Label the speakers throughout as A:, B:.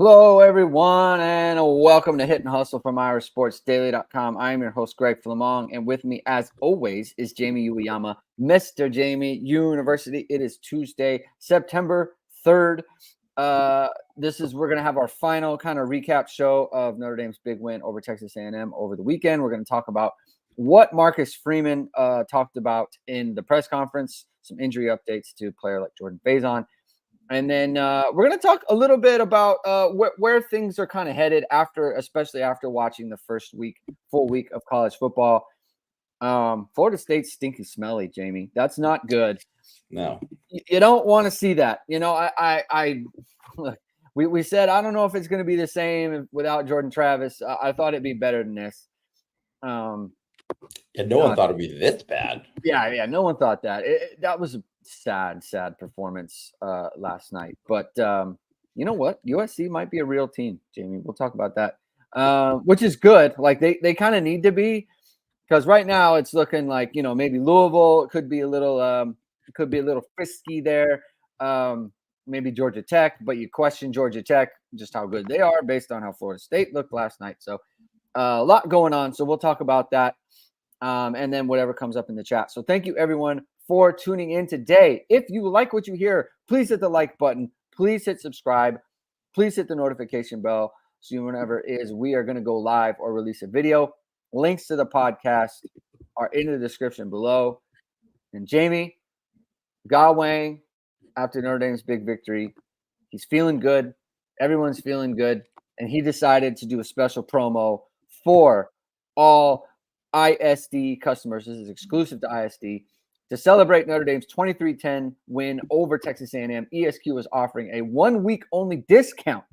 A: Hello, everyone, and welcome to Hit and Hustle from IrishSportsDaily.com. I am your host, Greg Flammang, and with me, as always, is Jamie Uyeyama, Mr. Jamie University. It is Tuesday, September 3rd. We're going to have our final kind of recap show of Notre Dame's big win over Texas A&M over the weekend. We're going to talk about what Marcus Freeman talked about in the press conference, some injury updates to a player like Jordan Faison. And then we're going to talk a little bit about where things are kind of headed especially after watching the full week of college football. Florida State's stinky smelly, Jamie. That's not good.
B: No,
A: you don't want to see that. You know, we said I don't know if it's going to be the same without Jordan Travis. I thought it'd be better than this.
B: And no one thought it'd be this bad.
A: Yeah, no one thought that. That was sad performance last night. But you know what? USC might be a real team, Jamie. We'll talk about that, which is good. Like they kind of need to be, because right now it's looking like, you know, maybe Louisville could be a little frisky there. Maybe Georgia Tech, but you question Georgia Tech just how good they are based on how Florida State looked last night. So a lot going on. So we'll talk about that. And then whatever comes up in the chat. So thank you, everyone, for tuning in today. If you like what you hear, please hit the like button. Please hit subscribe. Please hit the notification bell so whenever we are going to go live or release a video. Links to the podcast are in the description below. And Jamie, Ge Wang, after Notre Dame's big victory, he's feeling good. Everyone's feeling good. And he decided to do a special promo for all ISD customers. This is exclusive to ISD. To celebrate Notre Dame's 23-10 win over Texas A&M, ESQ is offering a 1 week only discount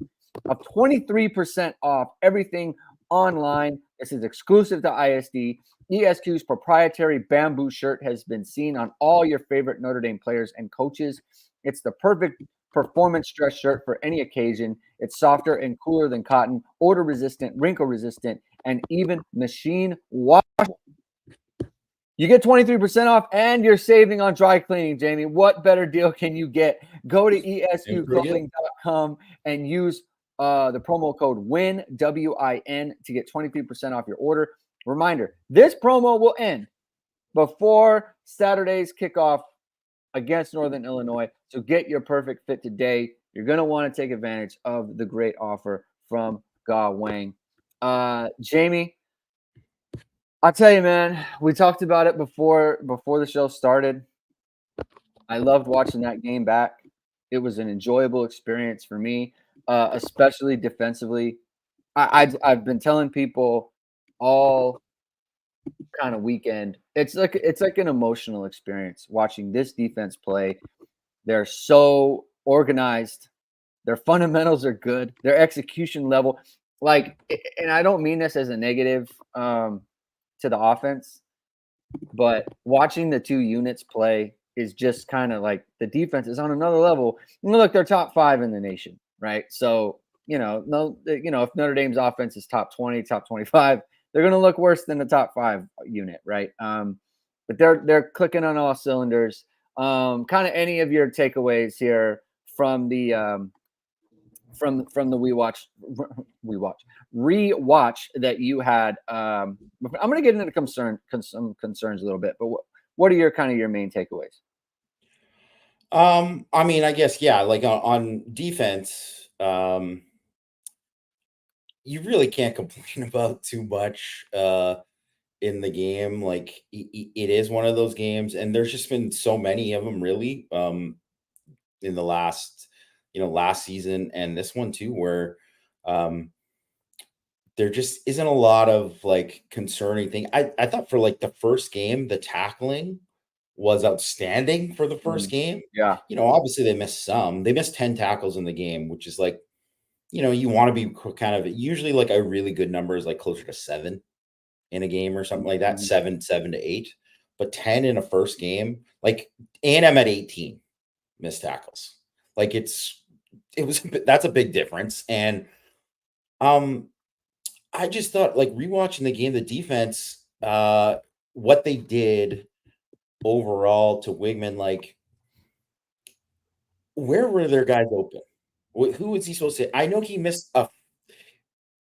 A: of 23% off everything online. This is exclusive to ISD. ESQ's proprietary bamboo shirt has been seen on all your favorite Notre Dame players and coaches. It's the perfect performance dress shirt for any occasion. It's softer and cooler than cotton, odor resistant, wrinkle resistant, and even machine washable. You get 23% off and you're saving on dry cleaning, Jamie. What better deal can you get? Go to esqclothing.com and use the promo code WIN, WIN, to get 23% off your order. Reminder, this promo will end before Saturday's kickoff against Northern Illinois. So get your perfect fit today. You're going to want to take advantage of the great offer from Ge Wang. Jamie, I'll tell you, man, we talked about it before the show started. I loved watching that game back. It was an enjoyable experience for me, especially defensively. I've been telling people all kind of weekend. It's like an emotional experience watching this defense play. They're so organized. Their fundamentals are good. Their execution level, and I don't mean this as a negative to the offense, but watching the two units play is just kind of like the defense is on another level. Look, they're top 5 in the nation, right? So, if Notre Dame's offense is top 20, top 25, they're going to look worse than the top 5 unit, right? But they're clicking on all cylinders. Kind of any of your takeaways here from the from the rewatch that you had. I'm going to get into some concerns a little bit, but what are your main takeaways?
B: I mean, I guess, yeah, like on defense, you really can't complain about too much in the game. Like it is one of those games, and there's just been so many of them really in the last season and this one too, where there just isn't a lot of like concerning thing. I thought for like the first game, the tackling was outstanding for the first game.
A: Yeah.
B: Obviously they missed some. They missed 10 tackles in the game, which is like, you want to be kind of usually like a really good number is like closer to 7 in a game or something like that, 7 to 8. But 10 in a first game, like A&M at 18 missed tackles. Like that's a big difference. And I just thought, like, rewatching the game, the defense, what they did overall to Wigman, like, where were their guys open? Who was he supposed to? I know he missed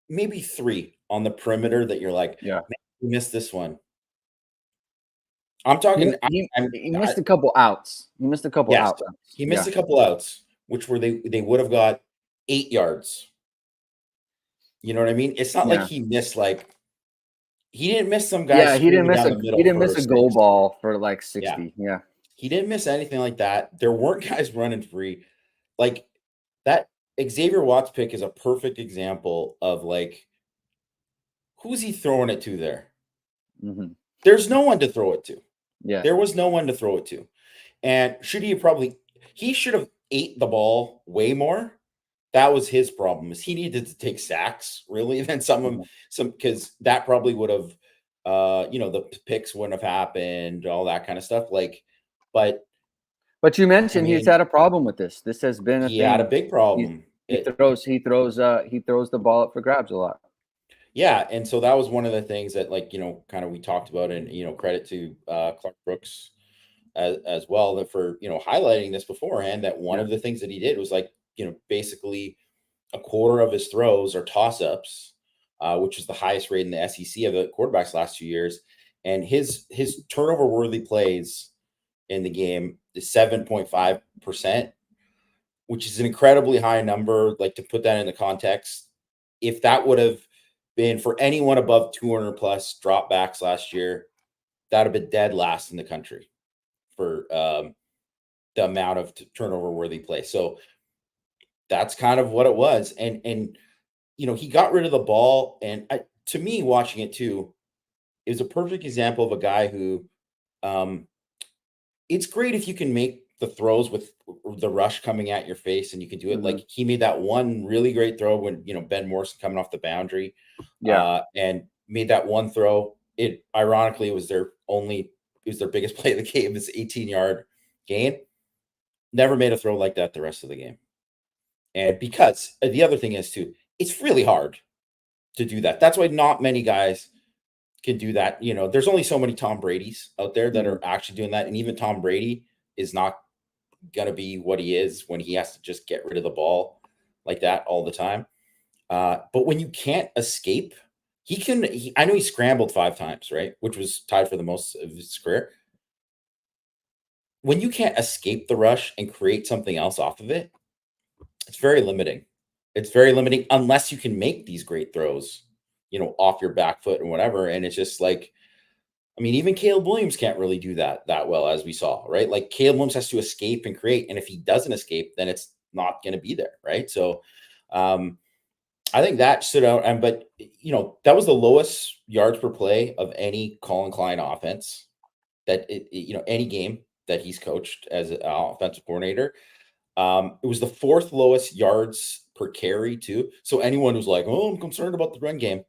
B: maybe 3 on the perimeter that you're like,
A: Yeah.
B: man, he missed this one. I'm
A: He
B: talking.
A: he he missed a couple outs. He missed a couple
B: Yes,
A: outs.
B: he missed
A: Yeah.
B: a couple outs, which were they would have got 8 yards. You know what I mean? It's not like
A: Yeah.
B: he missed he didn't miss some guy
A: Yeah, he didn't
B: screaming
A: miss
B: down
A: a
B: the middle for
A: goal
B: 6.
A: ball for like
B: Yeah,
A: 60. Yeah.
B: he didn't miss anything like that. There weren't guys running free. Like that Xavier Watts pick is a perfect example of who's he throwing it to there?
A: Mhm.
B: There's no one to throw it to.
A: Yeah.
B: There was no one to throw it to. And he should have ate the ball way more. That was his problem, is he needed to take sacks really than
A: Mhm.
B: because that probably would have the picks wouldn't have happened, all that kind of stuff. But
A: But you
B: I
A: mentioned he's
B: mean,
A: had a problem with this. This has been a
B: he had a
A: thing.
B: big
A: He
B: problem.
A: he throws the ball up for grabs a lot.
B: Yeah, and so that was one of the things that kind of we talked about, and credit to Clark Brooks as well, that for highlighting this beforehand, that one
A: Yeah.
B: of the things that he did was basically a quarter of his throws are toss ups, which is the highest rate in the SEC of the quarterbacks last 2 years, and his turnover worthy plays in the game is 7.5%, which is an incredibly high number. Like, to put that into context, if that would have been for anyone above 200 plus dropbacks last year, that would have been dead last in the country for the amount of turnover worthy play. So that's kind of what it was. And he got rid of the ball. And to me, watching it too, it was a perfect example of a guy who, um, it's great if you can make the throws with the rush coming at your face and you can do it.
A: Mhm.
B: Like, he made that one really great throw when, Ben Morrison coming off the boundary,
A: Yeah.
B: and made that one throw. It ironically was their biggest play of the game. It's 18-yard gain. Never made a throw like that the rest of the game. And because the other thing is too, it's really hard to do that. That's why not many guys can do that. There's only so many Tom Brady's out there that
A: Mhm.
B: are actually doing that. And even Tom Brady is not going to be what he is when he has to just get rid of the ball like that all the time. But when you can't escape, I know he scrambled 5 times, right? Which was tied for the most of his career. When you can't escape the rush and create something else off of it, it's very limiting. It's very limiting unless you can make these great throws, off your back foot and whatever. And it's just I mean, even Caleb Williams can't really do that well, as we saw, right? Like, Caleb Williams has to escape and create. And if he doesn't escape, then it's not going to be there, right? So I think that stood out. But that was the lowest yards per play of any Colin Klein offense any game that he's coached as an offensive coordinator. It was the 4th lowest yards per carry too. So anyone who's like, "Oh, I'm concerned about the run game,"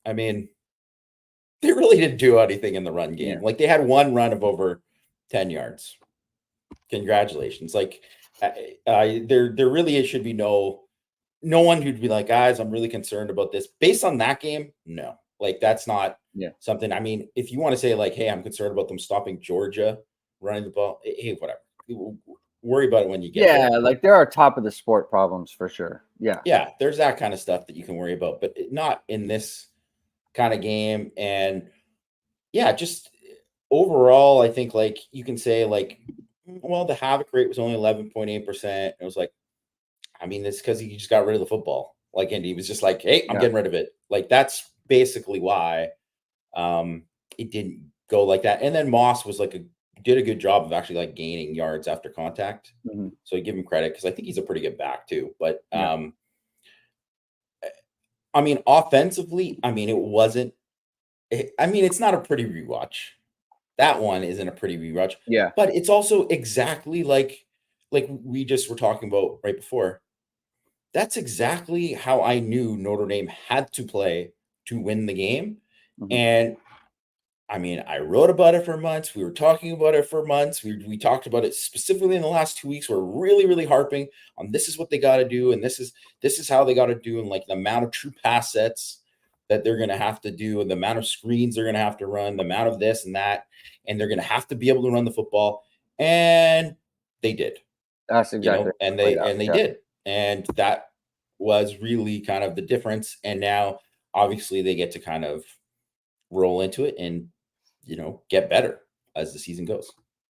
B: I mean, they really didn't do anything in the run game.
A: Yeah.
B: Like, they had one run of over 10 yards. Congratulations. There really should be no one who'd be like, "Guys, I'm really concerned about this." Based on that game, no. Like, that's not
A: Yeah.
B: something. I mean, if you want to say like, "Hey, I'm concerned about them stopping Georgia running the ball," hey, whatever. Worry about it when you get
A: Yeah,
B: there.
A: like there are top of the sport problems for sure. Yeah.
B: Yeah, there's that kind of stuff that you can worry about, but not in this kind of game. And yeah, just overall, I think you can say well, the havoc rate was only 11.8%. It was I mean, it's because he just got rid of the football. And he was just like, "Hey, I'm
A: Yeah.
B: getting rid of it." That's basically why it didn't go like that. And then Moss was did a good job of actually gaining yards after contact.
A: Mhm.
B: So I give him credit because I think he's a pretty good back too. But
A: Yeah.
B: I mean, offensively, I mean, it's not a pretty rewatch. That one isn't a pretty rewatch,
A: Yeah.
B: but it's also exactly like we just were talking about right before. That's exactly how I knew Notre Dame had to play to win the game.
A: Mhm.
B: And I mean, I wrote about it for months. We were talking about it for months. We talked about it specifically in the last 2 weeks. We're really, really harping on this is what they got to do, and this is how they got to do, and the amount of true pass sets that they're going to have to do, and the amount of screens they're going to have to run, the amount of this and that, and they're going to have to be able to run the football, and they did,
A: That's exactly
B: and
A: how it played
B: they
A: out.
B: and they
A: Yeah.
B: did. And that was really kind of the difference. And now, obviously, they get to kind of roll into it and, get better as the season goes.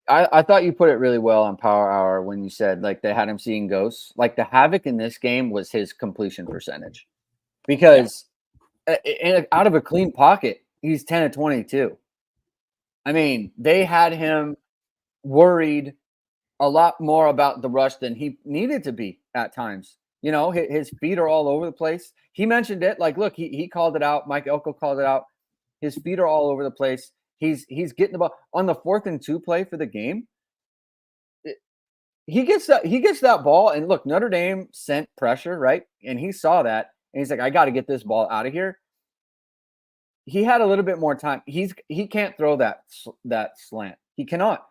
A: I thought you put it really well on Power Hour when you said like they had him seeing ghosts. Like the havoc in this game was his completion percentage because out of a clean pocket, he's 10 of 22. I mean, they had him worried a lot more about the rush than he needed to be at times. His feet are all over the place. He mentioned it. Like, look, he called it out. Mike Elko called it out. His feet are all over the place. He's getting the ball on the 4th and 2 play for the game. He gets that ball, and look, Notre Dame sent pressure, right? And he saw that, and he's like, I got to get this ball out of here. He had a little bit more time. He can't throw that slant. He cannot.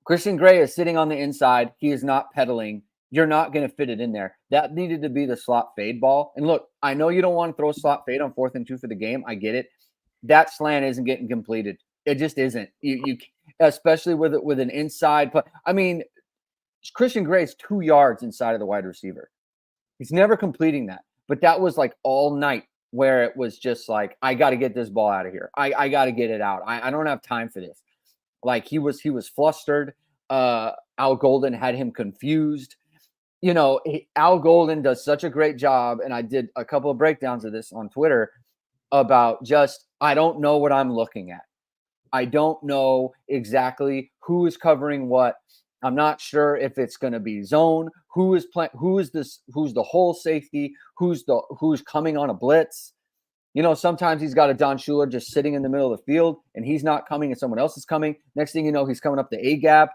A: Christian Gray is sitting on the inside. He is not pedaling. You're not going to fit it in there. That needed to be the slot fade ball. And look, I know you don't want to throw a slot fade on 4th and 2 for the game. I get it. That slant isn't getting completed. It just isn't. You especially with an inside. But I mean, Christian Gray is 2 yards inside of the wide receiver. He's never completing that. But that was like all night where it was just like, I got to get this ball out of here. I got to get it out. I don't have time for this. Like he was flustered. Al Golden had him confused. Al Golden does such a great job. And I did a couple of breakdowns of this on Twitter about just, I don't know what I'm looking at. I don't know exactly who is covering what. I'm not sure if it's going to be zone. Who's the whole safety? Who's coming on a blitz? Sometimes he's got a Don Schuler just sitting in the middle of the field and he's not coming and someone else is coming. Next thing you know, he's coming up the A gap.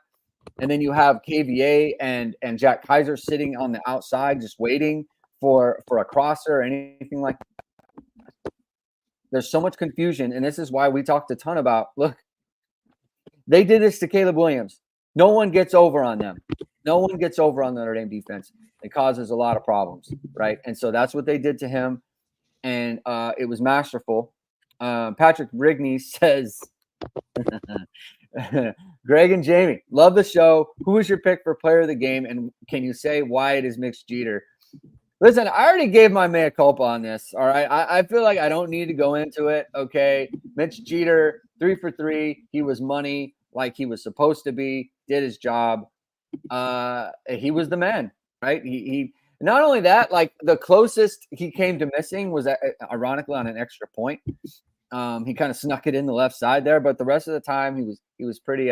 A: And then you have KVA and Jack Kaiser sitting on the outside just waiting for a crosser or anything like that. There's so much confusion. And this is why we talked a ton about, look, they did this to Caleb Williams. No one gets over on them. No one gets over on the Notre Dame defense. It causes a lot of problems, right? And so that's what they did to him. And it was masterful. Patrick Rigney says, Greg and Jamie, love the show. Who is your pick for player of the game? And can you say why it is Mitch Jeter? Listen, I already gave my mea culpa on this. All right. I feel like I don't need to go into it. Okay. Mitch Jeter, 3 for 3. He was money like he was supposed to be, did his job. He was the man, right? He not only that, like the closest he came to missing was ironically on an extra point. He kind of snuck it in the left side there, but the rest of the time he was pretty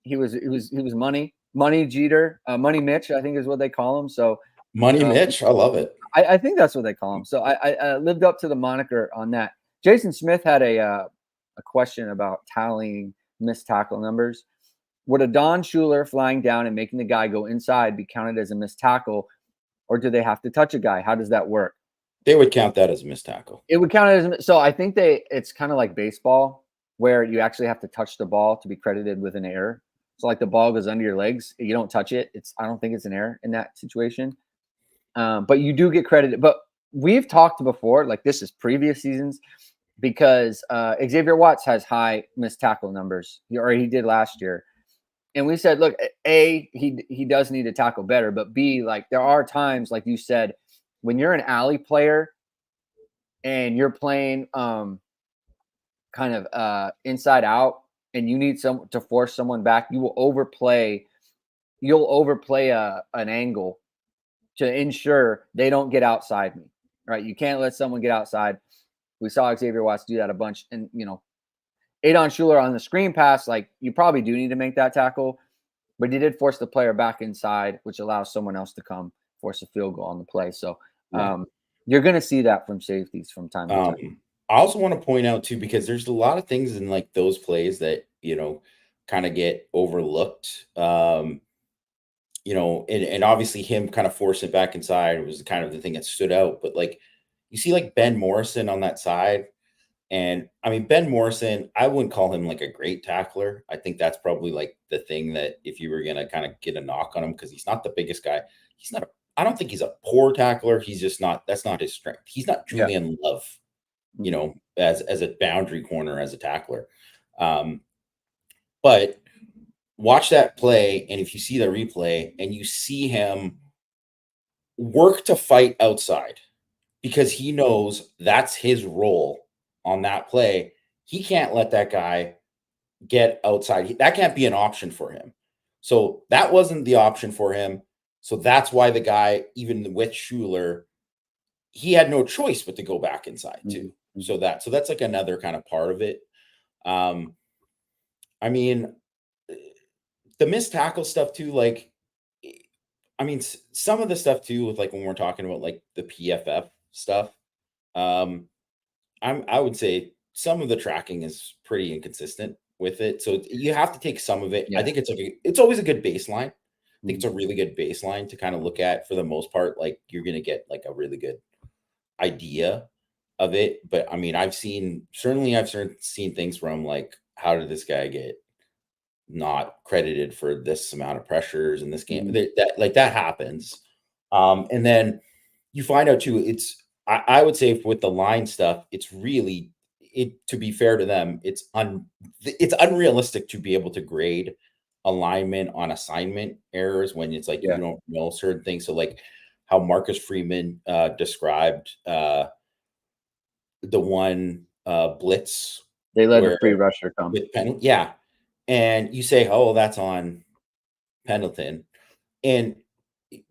A: he was money Jeter, money Mitch, I think is what they call him. So
B: Money Mitch, I love it.
A: I think that's what they call him. So I lived up to the moniker on that. Jason Smith had a question about tallying missed tackle numbers. Would a Don Schuler flying down and making the guy go inside be counted as a missed tackle, or do they have to touch a guy? How does that work?
B: They would count that as a missed tackle.
A: It would count as so. I think it's kind of like baseball where you actually have to touch the ball to be credited with an error. So like the ball goes under your legs, you don't touch it. I don't think it's an error in that situation. But you do get credited. But we've talked before, like this is previous seasons, because Xavier Watts has high missed tackle numbers, or he did last year. And we said, look, A, he does need to tackle better, but B, like there are times, like you said, when you're an alley player and you're playing kind of inside out and you need to force someone back, you'll overplay an angle to ensure they don't get outside me, right? You can't let someone get outside. We saw Xavier Watts do that a bunch. And, Adon Schuler on the screen pass, like you probably do need to make that tackle, but he did force the player back inside, which allows someone else to come force a field goal on the play. So you're going to see that from safeties from time to time.
B: I also want to point out too, because there's a lot of things in like those plays that, kind of get overlooked. And obviously him kind of forcing it back inside was kind of the thing that stood out. But like you see like Ben Morrison on that side. And I mean, Ben Morrison, I wouldn't call him like a great tackler. I think that's probably like the thing that if you were going to kind of get a knock on him, because he's not the biggest guy. I don't think he's a poor tackler. He's just not, that's not his strength. He's not Julian Love, as a boundary corner, as a tackler. But watch that play. And if you see the replay and you see him work to fight outside because he knows that's his role on that play. He can't let that guy get outside. That can't be an option for him. So that wasn't the option for him. So that's why the guy, even with Schuler, he had no choice but to go back inside too.
A: Mm-hmm.
B: So that's like another kind of part of it. I mean, the missed tackle stuff too, like, I mean, some of the stuff too, with like when we're talking about like the PFF stuff, I would say some of the tracking is pretty inconsistent with it. So you have to take some of it.
A: Yeah.
B: I think it's always a good baseline. I think it's a really good baseline to kind of look at for the most part. Like you're going to get like a really good idea of it. But I mean, I've seen things from like, how did this guy get not credited for this amount of pressures in this game? That happens. And then you find out too, I would say with the line stuff, it's really, to be fair to them, it's unrealistic to be able to grade alignment on assignment errors when it's like you don't know certain things. So like how Marcus Freeman described the one blitz.
A: They let the free rusher come.
B: With yeah. And you say, oh, that's on Pendleton. And,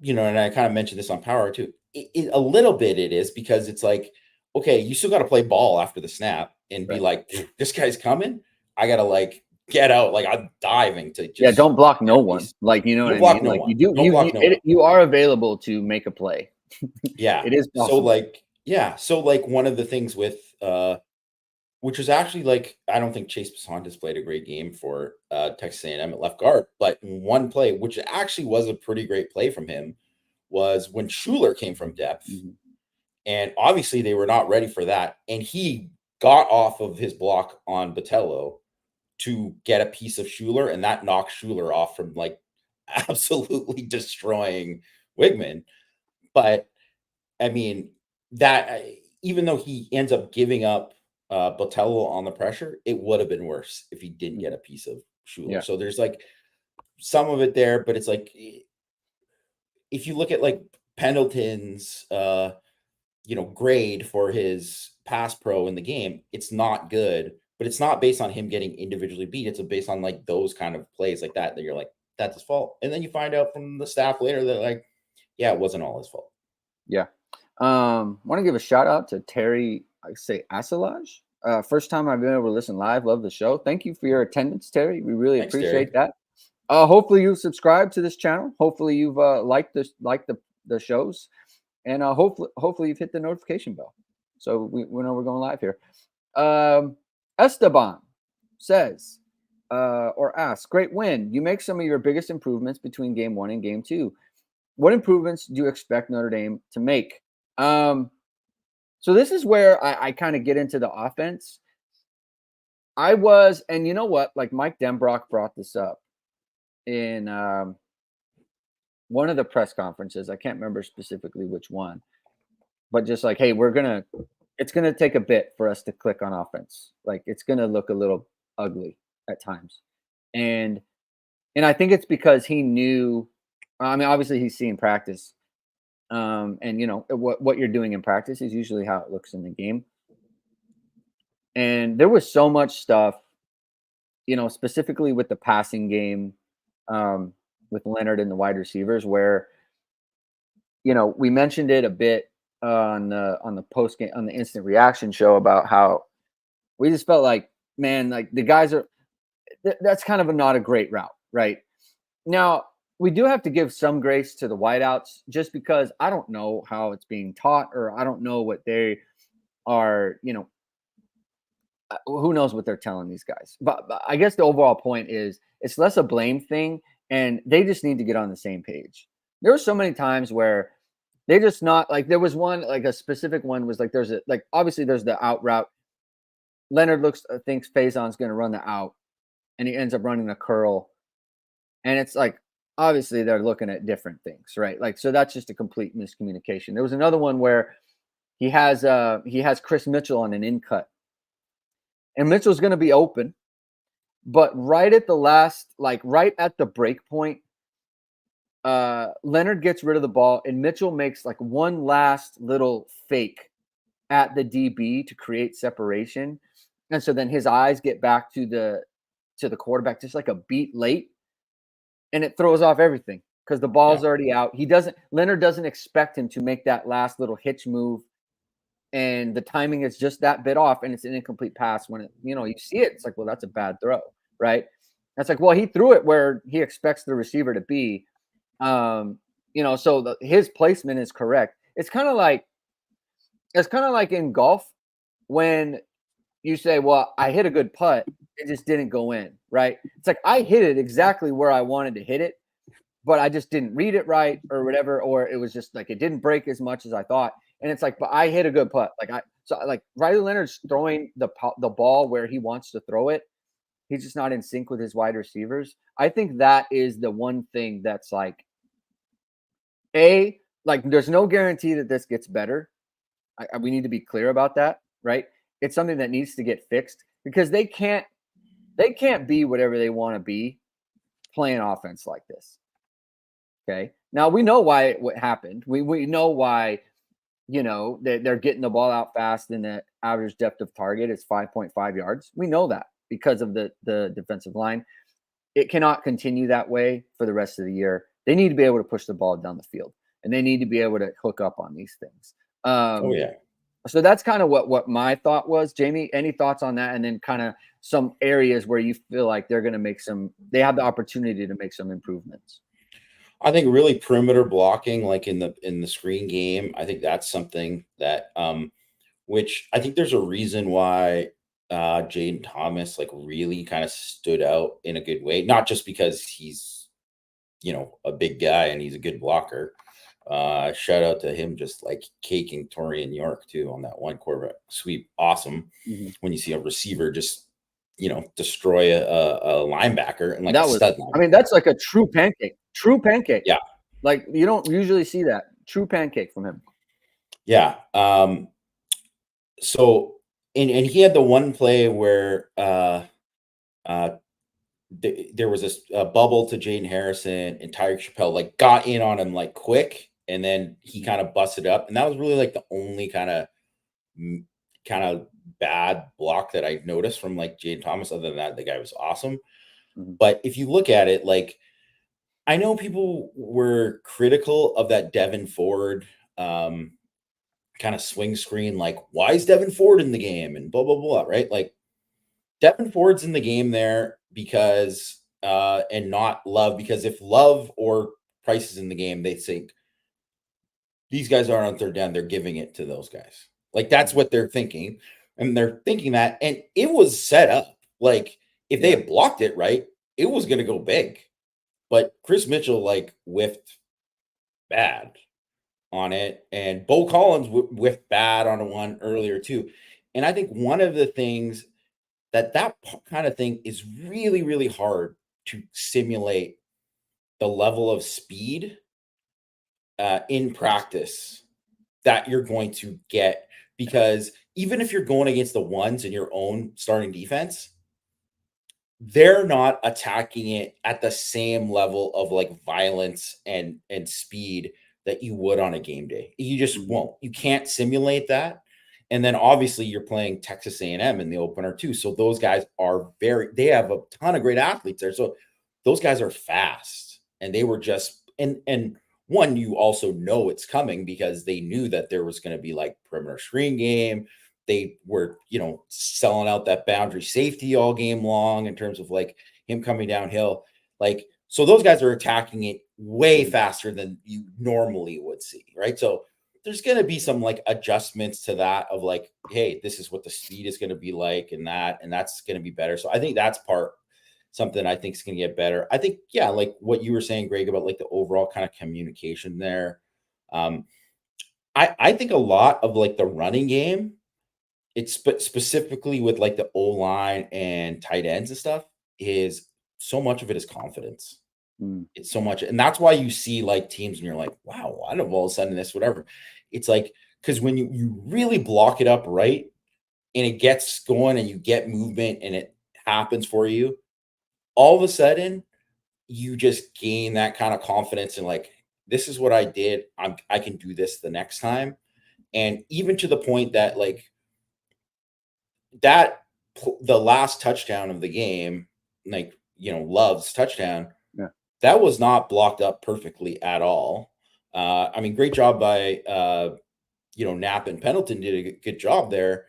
B: and I kind of mentioned this on Power too. A little bit it is because it's like, okay, you still got to play ball after the snap and be like, this guy's coming. I got to like get out. Like I'm diving to just.
A: Don't block no one. Like, you know what I mean? Like you are available to make a play.
B: Yeah.
A: It is possible.
B: So like one of the things with, which was actually like, I don't think Chase Pesantez played a great game for Texas A&M at left guard, but one play, which actually was a pretty great play from him, was when Schuler came from depth. Mm-hmm. And obviously they were not ready for that. And he got off of his block on Botello to get a piece of Schuler, and that knocked Schuler off from like absolutely destroying Wigman. But I mean, that even though he ends up giving up Botello on the pressure, it would have been worse if he didn't get a piece of Schuler. Yeah. So there's like some of it there, but it's like, if you look at like Pendleton's, grade for his pass pro in the game, it's not good, but it's not based on him getting individually beat. It's based on like those kind of plays like that you're like, that's his fault. And then you find out from the staff later that like, yeah, it wasn't all his fault.
A: Yeah. Want to give a shout out to Terry, Asilage. First time I've been able to listen live. Love the show. Thank you for your attendance, Terry. We really appreciate that. Hopefully you subscribe to this channel. Hopefully you've liked the shows, and hopefully you've hit the notification bell, so we know we're going live here. Esteban says or asks, great win. You make some of your biggest improvements between game 1 and game 2. What improvements do you expect Notre Dame to make? So this is where I kind of get into the offense. And you know what? Like Mike Denbrock brought this up in one of the press conferences. I can't remember specifically which one, but just like, hey, it's gonna take a bit for us to click on offense. Like it's gonna look a little ugly at times, and I think it's because he knew. I mean, obviously he's seeing practice, and what you're doing in practice is usually how it looks in the game. And there was so much stuff, specifically with the passing game, with Leonard and the wide receivers, where, we mentioned it a bit on the post game, on the instant reaction show, about how we just felt like, man, like the guys that's kind of not a great route right now. We do have to give some grace to the wideouts, just because I don't know how it's being taught, or I don't know what they are, who knows what they're telling these guys. But I guess the overall point is it's less a blame thing, and they just need to get on the same page. There were so many times where they just not like, there was one, like a specific one was like, obviously there's the out route. Leonard thinks Faison's going to run the out, and he ends up running a curl. And it's like, obviously they're looking at different things, right? Like, so that's just a complete miscommunication. There was another one where he has Chris Mitchell on an in cut, and Mitchell's going to be open, but right at the last, like right at the break point, Leonard gets rid of the ball, and Mitchell makes like one last little fake at the DB to create separation. And so then his eyes get back to the quarterback just like a beat late, and it throws off everything because the ball's already out. Leonard doesn't expect him to make that last little hitch move, and the timing is just that bit off, and it's an incomplete pass. When you see it, it's like, well, that's a bad throw, right? That's like, well, he threw it where he expects the receiver to be. So his placement is correct. It's kind of like in golf when you say, well, I hit a good putt, it just didn't go in, right? It's like I hit it exactly where I wanted to hit it, but I just didn't read it right or whatever, or it was just like it didn't break as much as I thought. And it's like, but I hit a good putt. Like Riley Leonard's throwing the ball where he wants to throw it. He's just not in sync with his wide receivers. I think that is the one thing that's like, there's no guarantee that this gets better. We need to be clear about that, right? It's something that needs to get fixed because they can't be whatever they want to be playing offense like this. Okay. Now we know why what happened. We know why, they're getting the ball out fast and the average depth of target is 5.5 yards. We know that because of the defensive line. It cannot continue that way for the rest of the year. They need to be able to push the ball down the field, and they need to be able to hook up on these things. So that's kind of what my thought was. Jamie, any thoughts on that? And then kind of some areas where you feel like they're going to they have the opportunity to make some improvements.
B: I think really perimeter blocking, like in the screen game, I think that's something that, which I think there's a reason why Jaden Thomas like really kind of stood out in a good way, not just because he's, a big guy and he's a good blocker. Shout out to him, just like caking Torian York too on that one quarterback sweep. Awesome.
A: Mm-hmm.
B: When you see a receiver just, destroy a linebacker and like
A: that
B: a stud
A: was, I mean, that's like a true pancake.
B: Yeah.
A: Like you don't usually see that. True pancake from him.
B: Yeah. So and he had the one play where there was a bubble to Jaden Harrison and Tyreek Chappelle like got in on him like quick, and then he kind of busted up, and that was really like the only kind of bad block that I noticed from like Jaden Thomas. Other than that, the guy was awesome.
A: Mm-hmm.
B: But if you look at it, like I know people were critical of that Devin Ford kind of swing screen, like why is Devin Ford in the game and blah blah blah, right? Like Devin Ford's in the game there because and not Love, because if Love or Price is in the game, they think these guys aren't on third down, they're giving it to those guys. Like that's what they're thinking. And they're thinking that, and it was set up. Like if they had blocked it right, it was gonna go big. But Chris Mitchell like whiffed bad on it, and Bo Collins whiffed bad on one earlier too. And I think one of the things that kind of thing is really, really hard to simulate the level of speed in practice that you're going to get, because even if you're going against the ones in your own starting defense, they're not attacking it at the same level of like violence and speed that you would on a game day. You just won't. You can't simulate that. And then obviously you're playing Texas A&M in the opener too. So those guys are they have a ton of great athletes there. So those guys are fast, and they were just, and one, you also know it's coming because they knew that there was going to be like perimeter screen game. They were, selling out that boundary safety all game long in terms of like him coming downhill. Like, so those guys are attacking it way faster than you normally would see. Right. So there's going to be some like adjustments to that of like, hey, this is what the speed is going to be like, and that's going to be better. So I think that's something I think is going to get better. I think, yeah, like what you were saying, Greg, about like the overall kind of communication there. I think a lot of like the running game, it's specifically with like the O-line and tight ends and stuff, is so much of it is confidence. It's so much. And that's why you see like teams and you're like, wow, why don't all of a sudden this, whatever. It's like, because when you really block it up right and it gets going and you get movement and it happens for you, all of a sudden you just gain that kind of confidence and like, this is what I did. I can do this the next time. And even to the point that like that the last touchdown of the game, like, Love's touchdown,
A: Yeah.
B: that was not blocked up perfectly at all. I mean, great job by Knapp and Pendleton did a good job there.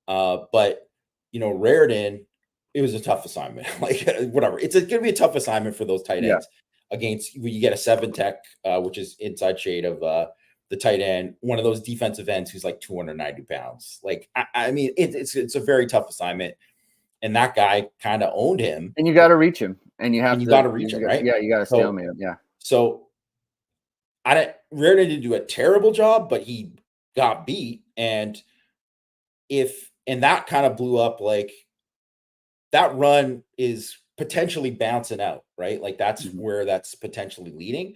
B: But Raritan, it was a tough assignment. Like whatever, it's going to be a tough assignment for those tight ends against when you get a 7 tech, which is inside shade of the tight end, one of those defensive ends who's like 290 pounds. Like I mean, it's a very tough assignment, and that guy kind of owned him.
A: And you got to reach him, and you have
B: you
A: to
B: got to reach him, right?
A: Yeah, you got to stalemate him. Yeah.
B: So Raritan didn't do a terrible job, but he got beat, and that kind of blew up. Like that run is potentially bouncing out, right? Like that's where that's potentially leading.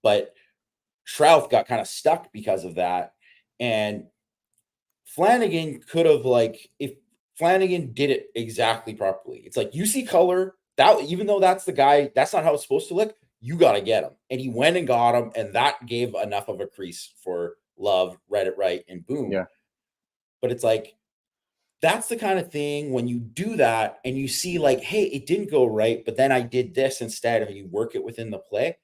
B: But Shrouth got kind of stuck because of that. And Flammang could have, like, if Flammang did it exactly properly, it's like you see color, that even though that's the guy, that's not how it's supposed to look, you got to get him. And he went and got him, and that gave enough of a crease for Love, read it right, and boom.
A: Yeah.
B: But it's like, that's the kind of thing when you do that and you see like, hey, it didn't go right, but then I did this instead, and you work it within the play.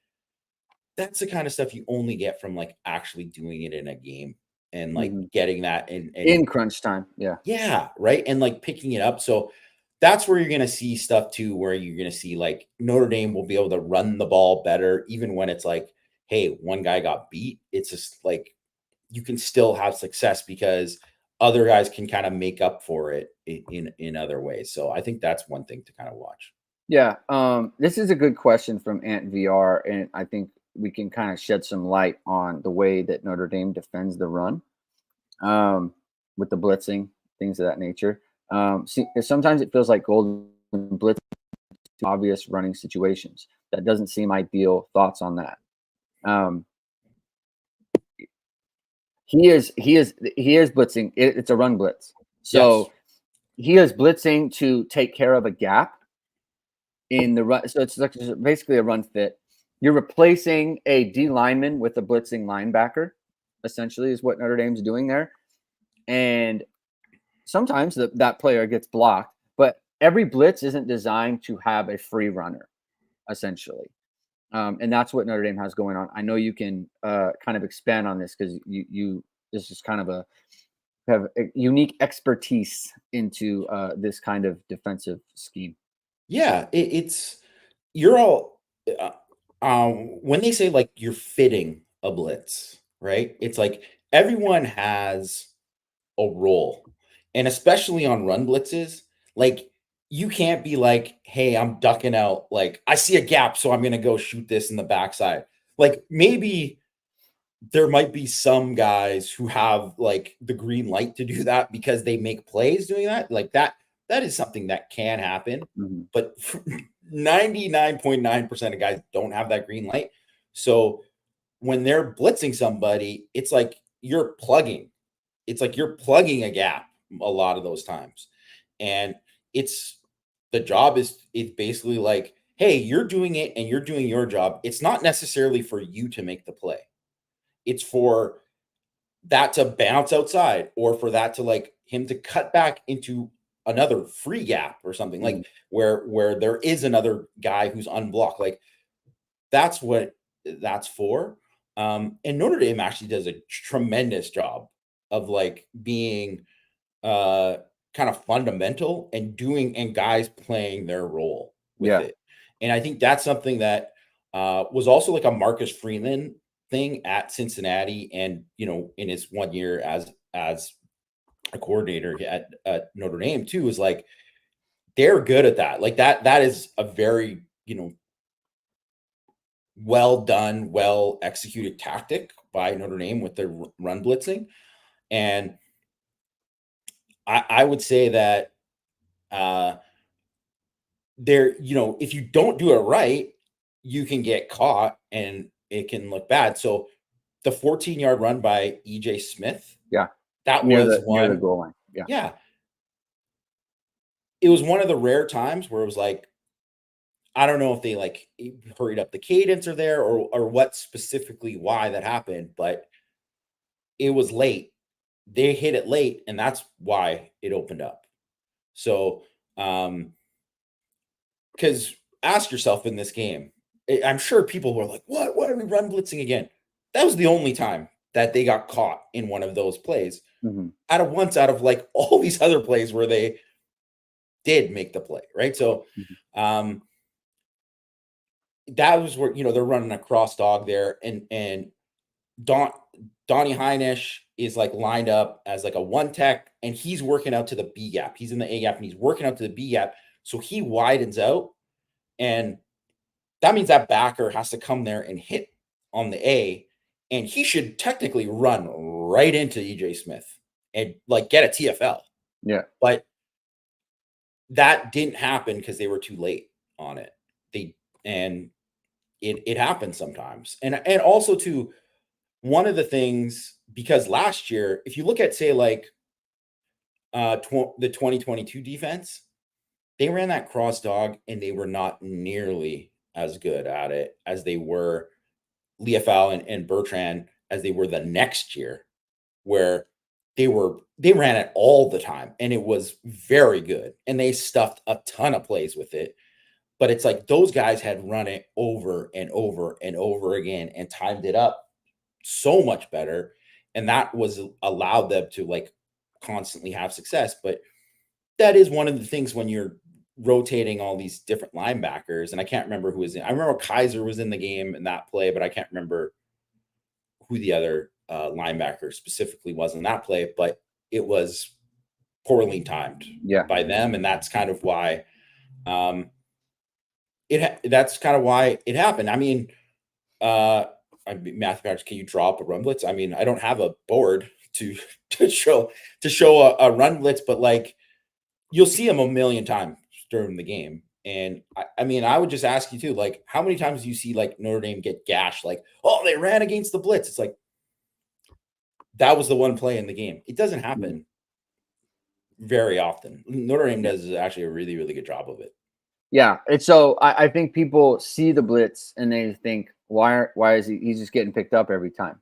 B: That's the kind of stuff you only get from like actually doing it in a game and like getting that
A: in crunch time. Yeah.
B: Yeah. Right. And like picking it up. So that's where you're going to see stuff too, where you're going to see like Notre Dame will be able to run the ball better, even when it's like, hey, one guy got beat. It's just like, you can still have success because other guys can kind of make up for it in other ways. So I think that's one thing to kind of watch.
A: Yeah. This is a good question from Ant VR, and I think we can kind of shed some light on the way that Notre Dame defends the run, with the blitzing, things of that nature. Sometimes it feels like Golden Blitz, obvious running situations. That doesn't seem ideal. Thoughts on that? He is blitzing. It's a run blitz. So he is blitzing to take care of a gap in the run. So it's basically a run fit. You're replacing a D lineman with a blitzing linebacker, essentially, is what Notre Dame's doing there. And sometimes that player gets blocked, but every blitz isn't designed to have a free runner, essentially. And that's what Notre Dame has going on. I know you can kind of expand on this because this is kind of have a unique expertise into this kind of defensive scheme.
B: Yeah, you're all when they say like you're fitting a blitz, right? It's like everyone has a role, and especially on run blitzes, like you can't be like, hey, I'm ducking out, like I see a gap, so I'm gonna go shoot this in the backside. Like maybe there might be some guys who have like the green light to do that because they make plays doing that. Like that is something that can happen, but 99.9% of guys don't have that green light. So when they're blitzing somebody, it's like you're plugging. It's like you're plugging a gap a lot of those times. And the job is basically like, hey, you're doing it and you're doing your job. It's not necessarily for you to make the play. It's for that to bounce outside, or for that to like him to cut back into another free gap or something, like where there is another guy who's unblocked. Like that's what that's for. And Notre Dame actually does a tremendous job of like being kind of fundamental and guys playing their role with it. And I think that's something that was also like a Marcus Freeman thing at Cincinnati, and in his 1 year as a coordinator at Notre Dame too, is like they're good at that. Like that is a very well done, well executed tactic by Notre Dame with their run blitzing. And I would say that there, if you don't do it right, you can get caught and it can look bad. So the 14-yard run by EJ Smith, that
A: near
B: was
A: near the goal line.
B: Yeah. It was one of the rare times where it was like, I don't know if they like hurried up the cadence or there or what specifically why that happened, but it was late. They hit it late, and that's why it opened up. So, because ask yourself in this game, I'm sure people were like, "What? Why are we run blitzing again?" That was the only time that they got caught in one of those plays.
A: Mhm.
B: Out of like all these other plays where they did make the play, right? So,
A: Mhm.
B: um, that was where they're running a cross dog there, and Don Donnie Heinisch is like lined up as like a one tech, and he's working out to the B gap. He's in the A gap, and he's working out to the B gap, so he widens out, and that means that backer has to come there and hit on the A, and he should technically run right into EJ Smith and like get a TFL.
A: Yeah.
B: But that didn't happen because they were too late on it. They and it happens sometimes. And also too, one of the things, because last year, if you look at say like the 2022 defense, they ran that cross dog and they were not nearly as good at it as they were Leofau and Bertrand as they were the next year, where they ran it all the time and it was very good and they stuffed a ton of plays with it. But it's like those guys had run it over and over and over again and timed it up so much better. And that was allowed them to like constantly have success. But that is one of the things when you're rotating all these different linebackers. And I can't remember who was in. I remember Kaiser was in the game in that play, but I can't remember who the other linebacker specifically was in that play. But it was poorly timed
A: Yeah.
B: by them, and that's kind of why that's kind of why it happened. I mean, Matthew, can you draw up a run blitz? I mean, I don't have a board to to show a run blitz, but like you'll see them a million times during the game. And I mean, I would just ask you too, like, how many times do you see like Notre Dame get gashed? Like, oh, they ran against the blitz. It's like that was the one play in the game. It doesn't
A: Mhm.
B: happen very often. Notre Dame does actually a really, really good job of it.
A: Yeah. And so I think people see the blitz and they think, why is he's just getting picked up every time?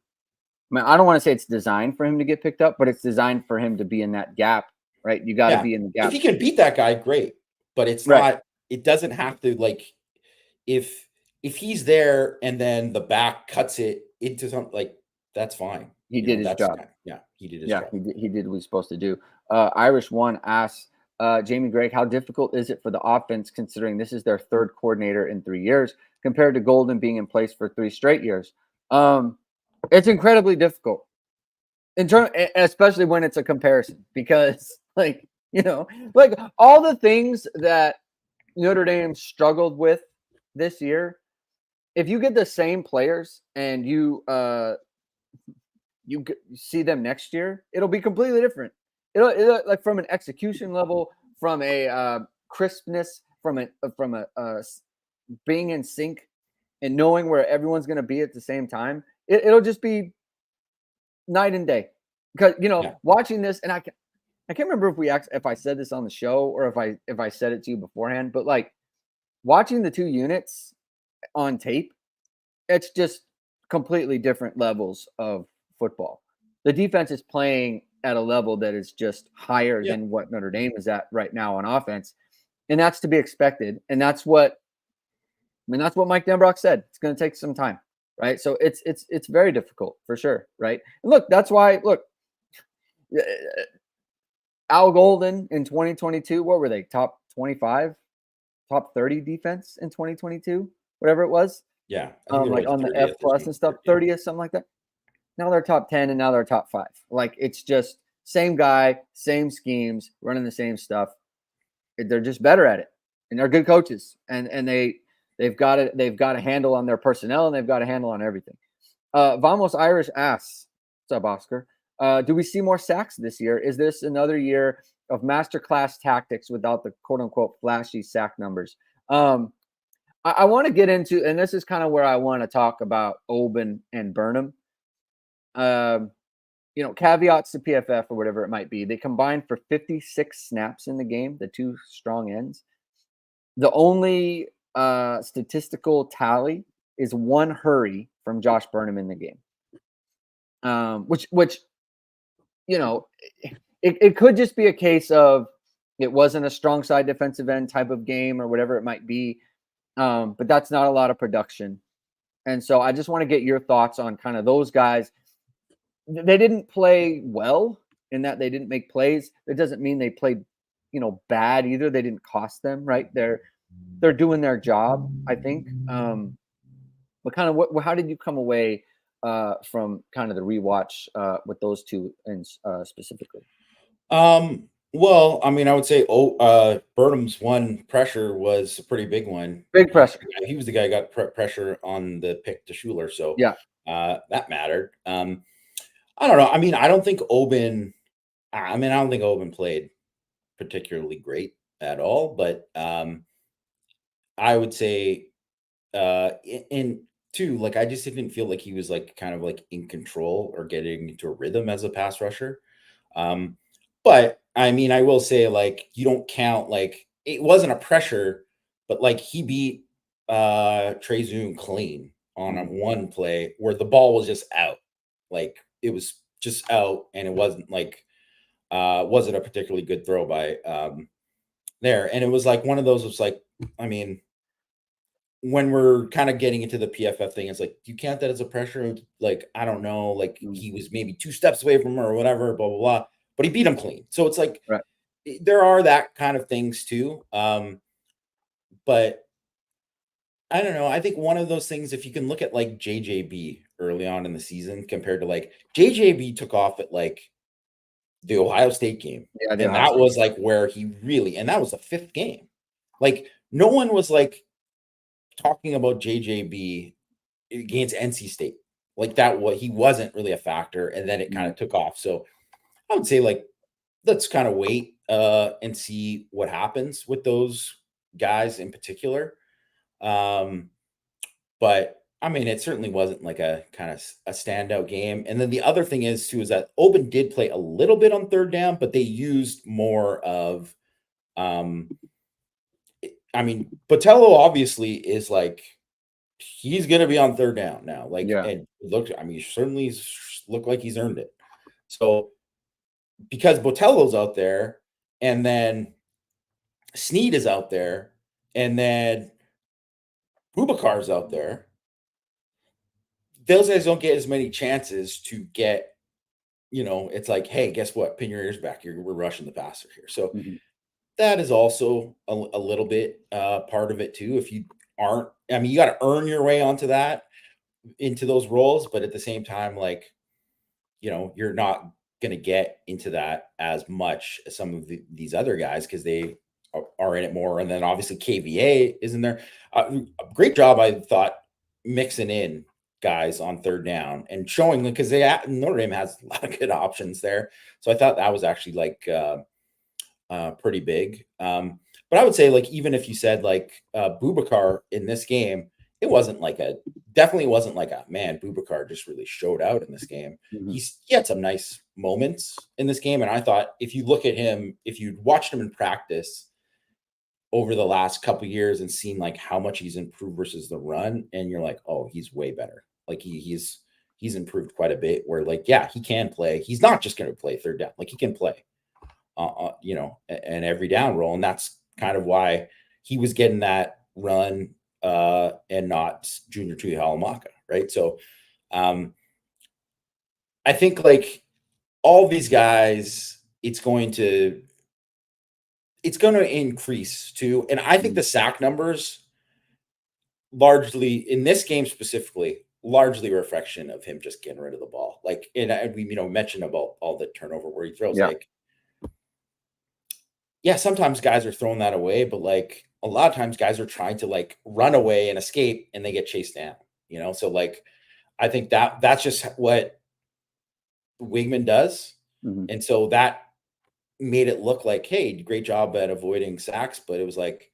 A: I mean, I don't want to say it's designed for him to get picked up, but it's designed for him to be in that gap, right? You got to
B: Yeah.
A: be in the
B: If
A: gap.
B: he can beat that guy, great. But it's
A: Right.
B: not, it doesn't have to like if he's there and then the back cuts it into something like that's fine.
A: He did his
B: That's
A: job.
B: yeah, he did his
A: Yeah,
B: job.
A: he did what he's supposed to do. Irish One asks, Jamie Gregg, how difficult is it for the offense considering this is their third coordinator in 3 years compared to Golden being in place for 3 straight years? It's incredibly difficult in term, especially when it's a comparison because, like like all the things that Notre Dame struggled with this year. If you get the same players and you see them next year, it'll be completely different. It'll like from an execution level, from a crispness, from a being in sync and knowing where everyone's going to be at the same time. It'll just be night and day. Because
B: Yeah.
A: watching this, and I can't remember if I said this on the show or if I said it to you beforehand, but like watching the two units on tape, it's just completely different levels of football. The defense is playing at a level that is just higher
B: Yeah.
A: than what Notre Dame is at right now on offense, and that's to be expected. And that's what Mike Denbrock said. It's going to take some time, right? So it's very difficult for sure, right? And look, that's why Al Golden in 2022. What were they? Top 25, top 30 defense in 2022, whatever it was.
B: Yeah. I think they're
A: Like
B: like
A: on the F
B: 30th or
A: plus
B: something.
A: and stuff,
B: Yeah.
A: 30th, something like that. Now they're top 10 and now they're top 5. Like it's just same guy, same schemes, running the same stuff. They're just better at it. And they're good coaches. And they've got a handle on their personnel and they've got a handle on everything. Vamos Irish asks, what's up, Oscar? Do we see more sacks this year? Is this another year of masterclass tactics without the quote unquote flashy sack numbers? I want to get into, and this is kind of where I want to talk about Obin and Burnham. Caveats to PFF or whatever it might be. They combined for 56 snaps in the game, the two strong ends. The only statistical tally is 1 hurry from Josh Burnham in the game. Which it could just be a case of it wasn't a strong side defensive end type of game or whatever it might be. But that's not a lot of production. And so I just want to get your thoughts on kind of those guys. They didn't play well in that they didn't make plays. That doesn't mean they played, bad either. They didn't cost them, right? They're doing their job, I think. But kind of how did you come away from kind of the rewatch with those two and specifically?
B: Well, I mean, I would say Burnham's one pressure was a pretty big one.
A: Big pressure.
B: He was the guy who got pressure on the pick to Schuler, so
A: yeah,
B: that mattered. I don't know. I mean, I don't think Obin played particularly great at all, but I would say in two, like I just didn't feel like he was like kind of like in control or getting into a rhythm as a pass rusher. But I mean, I will say like you don't count like it wasn't a pressure, but like he beat Trey Zoom clean on a one play where the ball was just out. Like it was just out and it wasn't a particularly good throw by there. And it was like one of those was like, I mean, when we're kind of getting into the PFF thing, it's like, do you count that as a pressure? Like, I don't know, like he was maybe 2 steps away from her or whatever, blah, blah, blah. But he beat him clean. So it's like,
A: right.
B: There are that kind of things too. But I don't know. I think one of those things, if you can look at like JJB early on in the season compared to like JJB took off at like the Ohio State game.
A: Yeah,
B: and that was like where he really, and that was the 5th game. Like no one was like talking about JJB against NC State. Like that, he wasn't really a factor. And then it kind of took off. So I would say like, let's kind of wait and see what happens with those guys in particular. But I mean, it certainly wasn't like a kind of a standout game. And then the other thing is too, is that Obin did play a little bit on 3rd down, but they used more of, I mean, Botello obviously is like, he's going to be on 3rd down now. Like, and look, I mean, certainly looked like he's earned it. So because Botello's out there and then Snead is out there and then Boubacar's out there, those guys don't get as many chances to get, it's like, hey, guess what? Pin your ears back. We're rushing the passer here. So that is also a little bit part of it too. If you aren't, I mean, you got to earn your way into those roles, but at the same time, like, you're not going to get into that as much as some of these other guys because they are in it more. And then obviously KVA is in there. A great job, I thought, mixing in guys on 3rd down and showing, because Notre Dame has a lot of good options there. So I thought that was actually like pretty big. But I would say like, even if you said like Boubacar in this game, it definitely wasn't like a man, Boubacar just really showed out in this game. He had some nice moments in this game. And I thought if you look at him, if you watched him in practice over the last couple of years and seen like how much he's improved versus the run, and you're like, oh, he's way better. Like he's improved quite a bit where like, yeah, he can play. He's not just going to play 3rd down. Like he can play, an every down role. And that's kind of why he was getting that run and not Junior Tuihalamaka, right? So I think like all these guys, it's going to increase too. And I think the sack numbers largely in this game specifically, largely a reflection of him just getting rid of the ball. Like, and we, mentioned about all the turnover where he throws like, yeah, sometimes guys are throwing that away, but like a lot of times guys are trying to like run away and escape and they get chased down, So like, I think that's just what Wigman does. And so that made it look like, hey, great job at avoiding sacks. But it was like,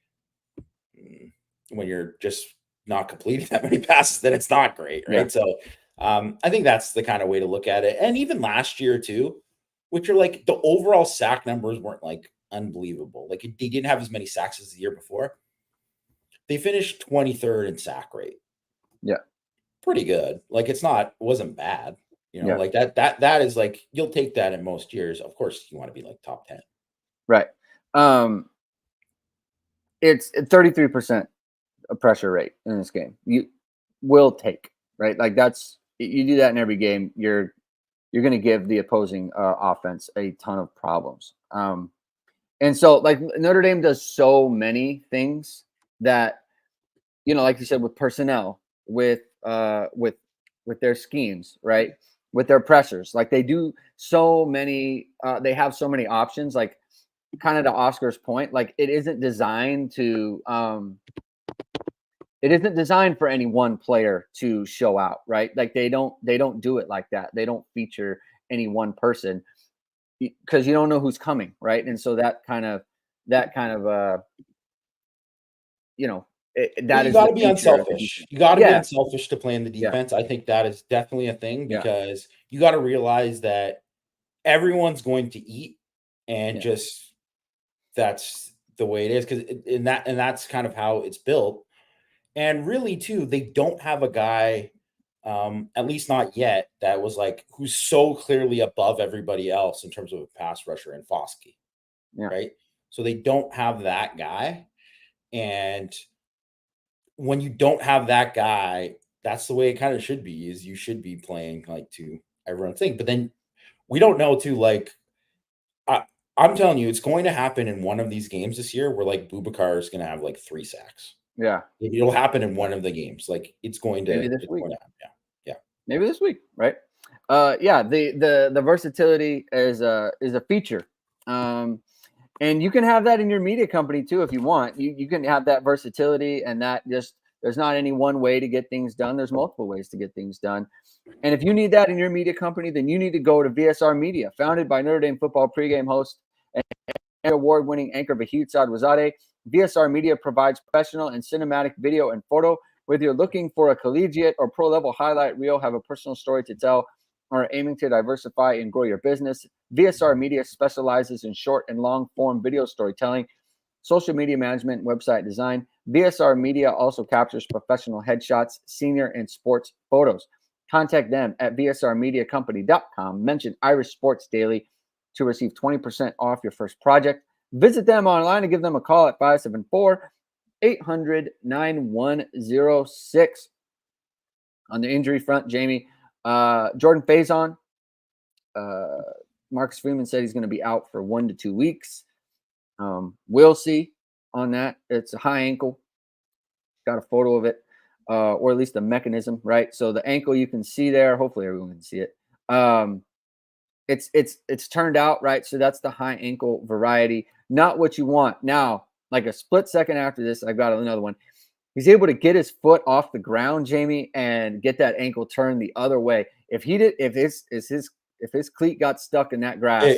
B: when you're just not completing that many passes, then it's not great. Right. Yeah. So I think that's the kind of way to look at it. And even last year too, which are like the overall sack numbers weren't like unbelievable. Like they didn't have as many sacks as the year before, They finished 23rd in sack rate.
A: Yeah.
B: Pretty good. Like it wasn't bad. You know,
A: Yeah.
B: like that is like you'll take that in most years. Of course, you want to be like top 10.
A: Right. It's 33% pressure rate in this game. You will take, right? Like you do that in every game, you're going to give the opposing offense a ton of problems. And so like Notre Dame does so many things that, you know, like you said, with personnel, with their schemes, right? With their pressures, like they do so many, they have so many options, like kind of to Oscar's point, like it isn't designed for any one player to show out, right? Like they don't do it like that. They don't feature any one person because you don't know who's coming, right? And so that kind of you know,
B: Well,
A: that
B: you
A: is
B: got
A: the
B: to be
A: feature of the
B: unselfish.
A: defense.
B: You got to be
A: Yeah,
B: unselfish to play in the
A: yeah,
B: defense. I think that is definitely a thing
A: yeah,
B: because you got to realize that everyone's going to eat, and
A: yeah,
B: just that's the way it is. Because that's kind of how it's built. And really, too, they don't have a guy, at least not yet, that was like who's so clearly above everybody else in terms of a pass rusher in Foskey,
A: yeah,
B: right? So they don't have that guy, and when you don't have that guy, that's the way it kind of should be. Is you should be playing like to everyone's thing, but then we don't know too. Like I, I'm telling you, it's going to happen in one of these games this year where like Bubakar is going to have like 3 sacks.
A: yeah.
B: It'll happen in one of the games. Like it's going to
A: Maybe this week.
B: happen. Yeah. Yeah.
A: Maybe this week, right? Yeah. The versatility is a feature. And you can have that in your media company too if you want. You can have that versatility, and that just there's not any one way to get things done. There's multiple ways to get things done. And if you need that in your media company, then you need to go to VSR Media, founded by Notre Dame football pregame host and award-winning anchor Vahid Sadwazadeh. VSR Media provides professional and cinematic video and photo. Whether you're looking for a collegiate or pro-level highlight reel, have a personal story to tell, or aiming to diversify and grow your business, VSR Media specializes in short and long-form video storytelling, social media management, and website design. VSR Media also captures professional headshots, senior and sports photos. Contact them at vsrmediacompany.com. Mention Irish Sports Daily to receive 20% off your first project. Visit them online and give them a call at 574-800-9106. On the injury front, Jamie, Jordan Faison, Marcus Freeman said he's going to be out for 1 to 2 weeks. We'll see on that. It's a high ankle. Got a photo of it, or at least the mechanism, right? So the ankle you can see there. Hopefully everyone can see it. It's turned out, right? So that's the high ankle variety. Not what you want. Now, like a split second after this, I got another one. He's able to get his foot off the ground, Jamie, and get that ankle turned the other way. If his cleat got stuck in that grass,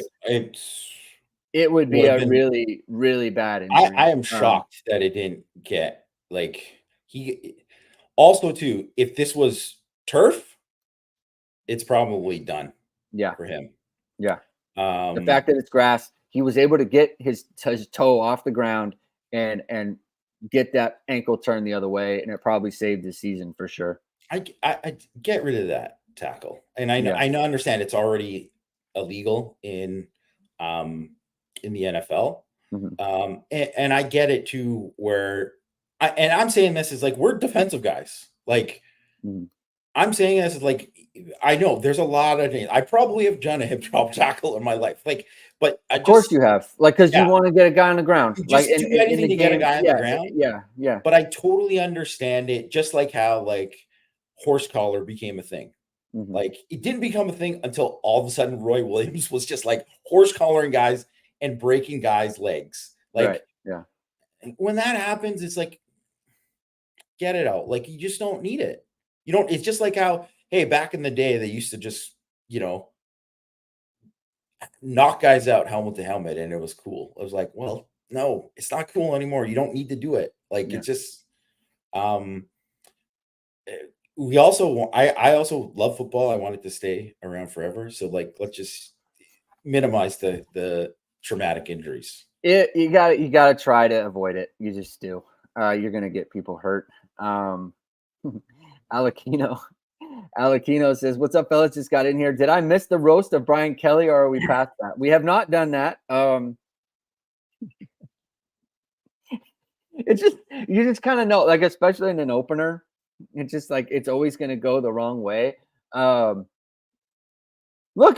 A: it would be a really, really bad injury.
B: I am shocked that it didn't get like he. Also, too, if this was turf, it's probably done.
A: Yeah,
B: for him.
A: Yeah. The fact that it's grass, he was able to get his toe off the ground and get that ankle turned the other way, and it probably saved the season for sure.
B: I get rid of that tackle, and I understand it's already illegal in the NFL, and I get it too. Where I'm saying this is like we're defensive guys, like. I'm saying this is like I know there's a lot of things. I probably have done a hip drop tackle in my life, like, but
A: of course you have, like, because you want to get a guy on the ground,
B: like do anything to get a guy on the ground.
A: Yeah.
B: But I totally understand it, just like how like horse collar became a thing. Like it didn't become a thing until all of a sudden Roy Williams was just like horse collaring guys and breaking guys' legs. Like,
A: right. Yeah.
B: When that happens, it's like get it out. Like you just don't need it. You don't. It's just like how, hey, back in the day, they used to just, knock guys out helmet to helmet, and it was cool. I was like, well, no, it's not cool anymore. You don't need to do it. Like it's just. We also, I also love football. I want it to stay around forever. So like, let's just minimize the traumatic injuries.
A: You got to try to avoid it. You just do. you're going to get people hurt. Alakino. Alakino says, "What's up, fellas? Just got in here. Did I miss the roast of Brian Kelly, or are we past that? We have not done that. It's just you just kind of know, like, especially in an opener, it's just like it's always going to go the wrong way. Look,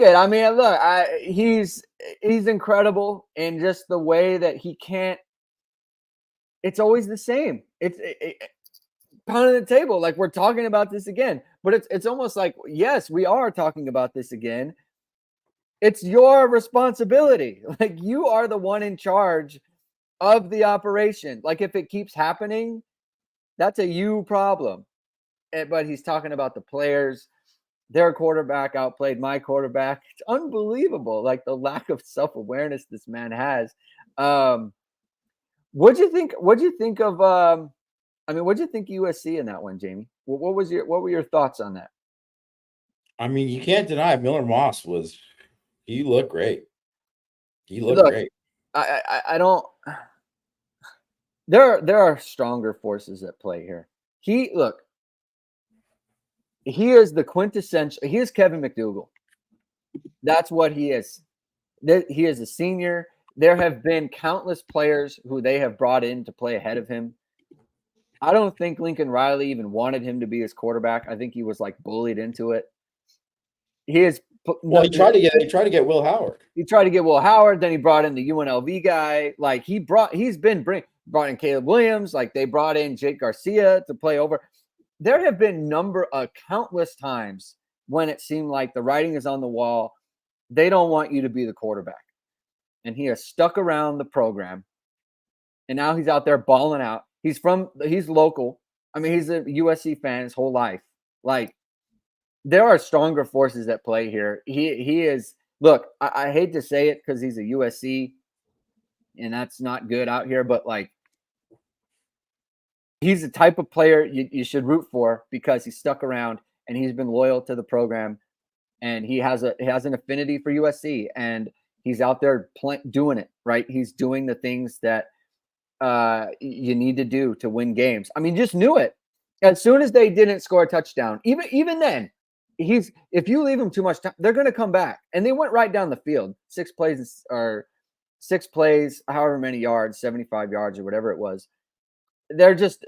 A: he's incredible in just the way that he can't. It's always the same. It's pounding the table like we're talking about this again, but it's almost like, yes, we are talking about this again. It's your responsibility. Like, you are the one in charge of the operation. Like, if it keeps happening, that's a you problem. But he's talking about the players. Their quarterback outplayed my quarterback. It's unbelievable, like the lack of self-awareness this man has. What'd you think of what'd you think USC in that one, Jamie? What were your thoughts on that?
B: I mean, you can't deny Miller Moss he looked great. He looked great.
A: I don't. There are stronger forces at play here. He is the quintessential. He is Kevin McDougal. That's what he is. He is a senior. There have been countless players who they have brought in to play ahead of him. I don't think Lincoln Riley even wanted him to be his quarterback. I think he was like bullied into it. He tried
B: to get Will Howard.
A: He tried to get Will Howard. Then he brought in the UNLV guy. Like, brought in Caleb Williams. Like, they brought in Jake Garcia to play over. There have been countless times when it seemed like the writing is on the wall. They don't want you to be the quarterback. And he has stuck around the program. And now he's out there balling out. He's local. I mean, he's a USC fan his whole life. Like, there are stronger forces at play here. He is. Look, I hate to say it because he's a USC, and that's not good out here. But like, he's the type of player you should root for because he's stuck around and he's been loyal to the program, and he has an affinity for USC, and he's out there doing it right. He's doing the things that you need to do to win games. I mean, just knew it as soon as they didn't score a touchdown. Even then. If you leave them too much time, they're going to come back. And they went right down the field. 6 plays, however many yards, 75 yards or whatever it was. They're just,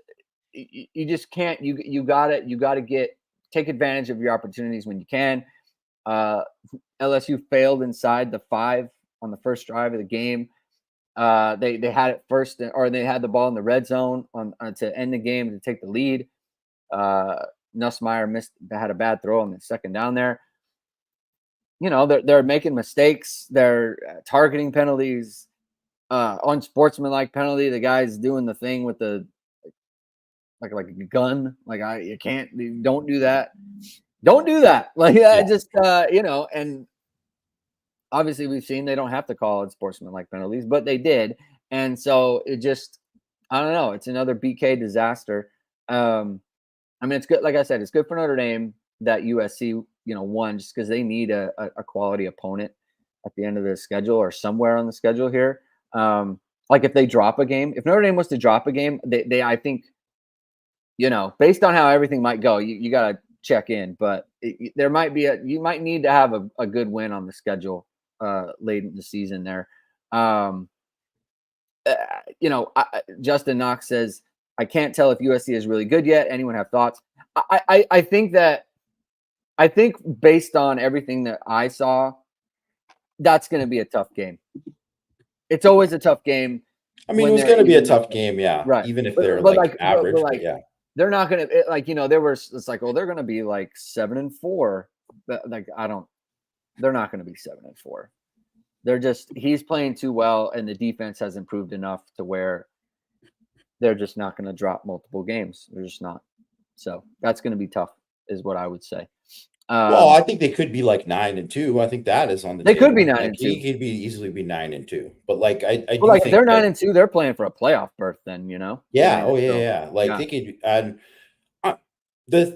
A: you just can't, you got to take advantage of your opportunities when you can. LSU failed inside the 5 on the first drive of the game. They had it first, or they had the ball in the red zone to end the game to take the lead. Nussmeier had a bad throw on the second down there. You know, they're making mistakes. They're targeting penalties, unsportsmanlike penalty. The guy's doing the thing with the like a gun. Like, don't do that. Don't do that. Like, just and obviously we've seen they don't have to call unsportsmanlike penalties, but they did. And so it just, I don't know. It's another BK disaster. I mean, it's good. Like I said, it's good for Notre Dame that USC, won, just because they need a quality opponent at the end of the schedule or somewhere on the schedule here. Like, if they drop a game, if Notre Dame was to drop a game, they I think, based on how everything might go, you got to check in. But there might be you might need to have a good win on the schedule late in the season there. Justin Knox says, I can't tell if USC is really good yet. Anyone have thoughts? I think based on everything that I saw, that's going to be a tough game. It's always a tough game.
B: I mean, it was going to be a tough game, yeah.
A: Right.
B: Even if they're average, but yeah.
A: They're not going to, it's like, well, they're going to be like 7-4. But like, they're not going to be 7-4. He's playing too well, and the defense has improved enough to where they're just not going to drop multiple games. They're just not. So that's going to be tough, is what I would say.
B: Well, I think they could be like 9-2. I think that is on the.
A: They
B: table.
A: Could be 9-2.
B: He could easily be 9-2. But like I do
A: like
B: think
A: they're 9-2. They're playing for a playoff berth. Then
B: Yeah. Yeah. Like they could. And this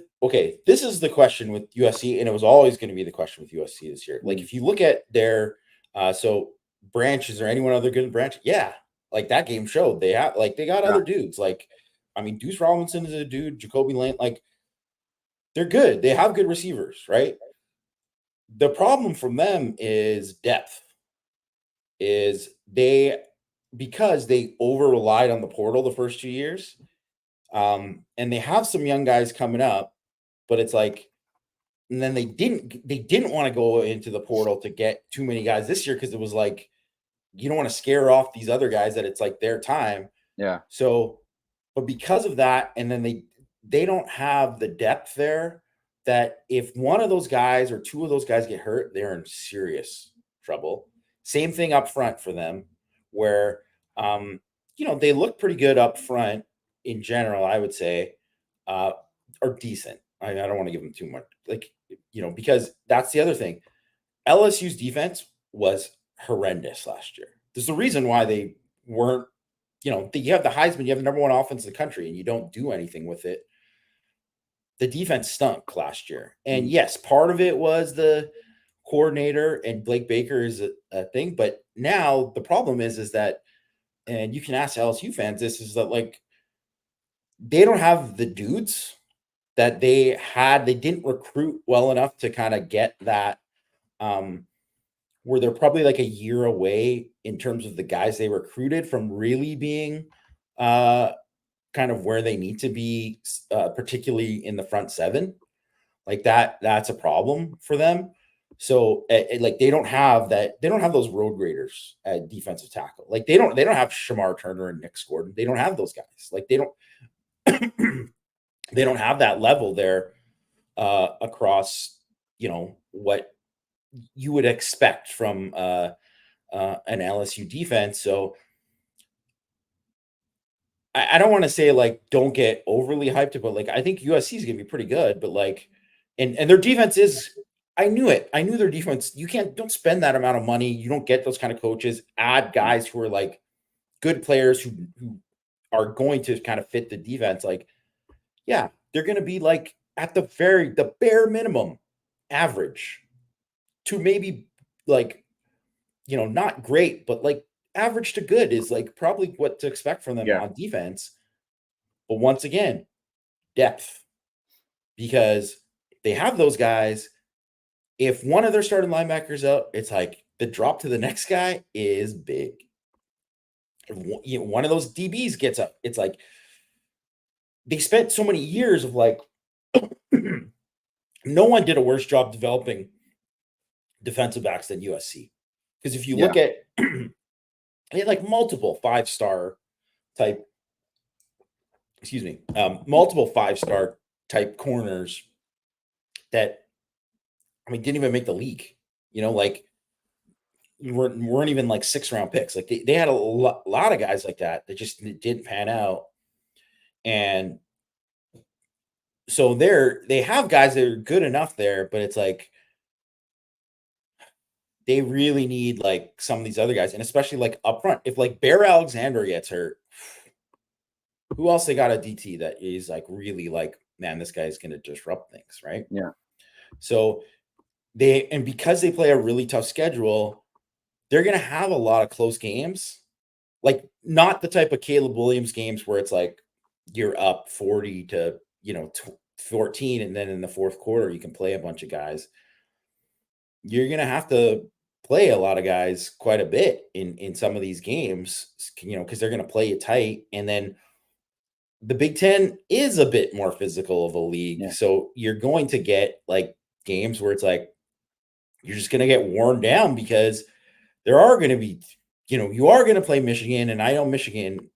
B: is the question with USC, and it was always going to be the question with USC this year. Like, if you look at their so Branch, is there anyone other good than Branch? Yeah. like that game showed they got other dudes. Like, I mean, Deuce Robinson is a dude, Jacoby Lane, like they're good. They have good receivers, right? The problem from them is depth. Is they because they over relied on the portal the first 2 years. And they have some young guys coming up, but it's like, and then they didn't want to go into the portal to get too many guys this year because it was like you don't want to scare off these other guys that it's like their time.
A: Yeah.
B: So, but because of that, and then they don't have the depth there that if one of those guys or two of those guys get hurt, they're in serious trouble. Same thing up front for them, where they look pretty good up front in general, I would say, are decent. I don't want to give them too much, because that's the other thing. LSU's defense was horrendous last year. There's a reason why they weren't, you have the Heisman, you have the number one offense in the country, and you don't do anything with it. The defense stunk last year. And yes, part of it was the coordinator and Blake Baker is a thing. But now the problem is that, and you can ask LSU fans this, is that like they don't have the dudes that they had. They didn't recruit well enough to kind of get that where they're probably like a year away in terms of the guys they recruited from really being kind of where they need to be, particularly in the front seven. Like that's a problem for them. So like they don't have that. They don't have those road graders at defensive tackle. Like they don't have Shamar Turner and Nick Gordon. They don't have those guys. Like they don't they don't have that level there across, what you would expect from an LSU defense. So I don't want to say like don't get overly hyped, but like I think USC is going to be pretty good. But like, and their defense is. I knew it. I knew their defense. You don't spend that amount of money. You don't get those kind of coaches. Add guys who are like good players who are going to kind of fit the defense. Like, yeah, they're going to be like at the bare minimum average to maybe like, not great, but like average to good is like probably what to expect from them on defense. But once again, depth, because they have those guys. If one of their starting linebackers out, it's like the drop to the next guy is big. If one of those DBs gets up, it's like they spent so many years of like no one did a worse job developing defensive backs than USC. Because if you look at they had like multiple 5-star type, multiple 5-star type corners that didn't even make the league. Like weren't even like 6th-round picks. Like they had a lot of guys like that just didn't pan out. And so they have guys that are good enough there, but it's like they really need like some of these other guys, and especially like up front. If like Bear Alexander gets hurt, who else they got a DT that is like really like, man, this guy's going to disrupt things, right?
A: Yeah.
B: So because they play a really tough schedule, they're going to have a lot of close games. Like not the type of Caleb Williams games where it's like you're up 40 to, 14, and then in the fourth quarter you can play a bunch of guys. You're going to have to play a lot of guys quite a bit in some of these games, because they're going to play you tight. And then the Big Ten is a bit more physical of a league. Yeah. So you're going to get like games where it's like, you're just going to get worn down because there are going to be, you are going to play Michigan. And I know Michigan,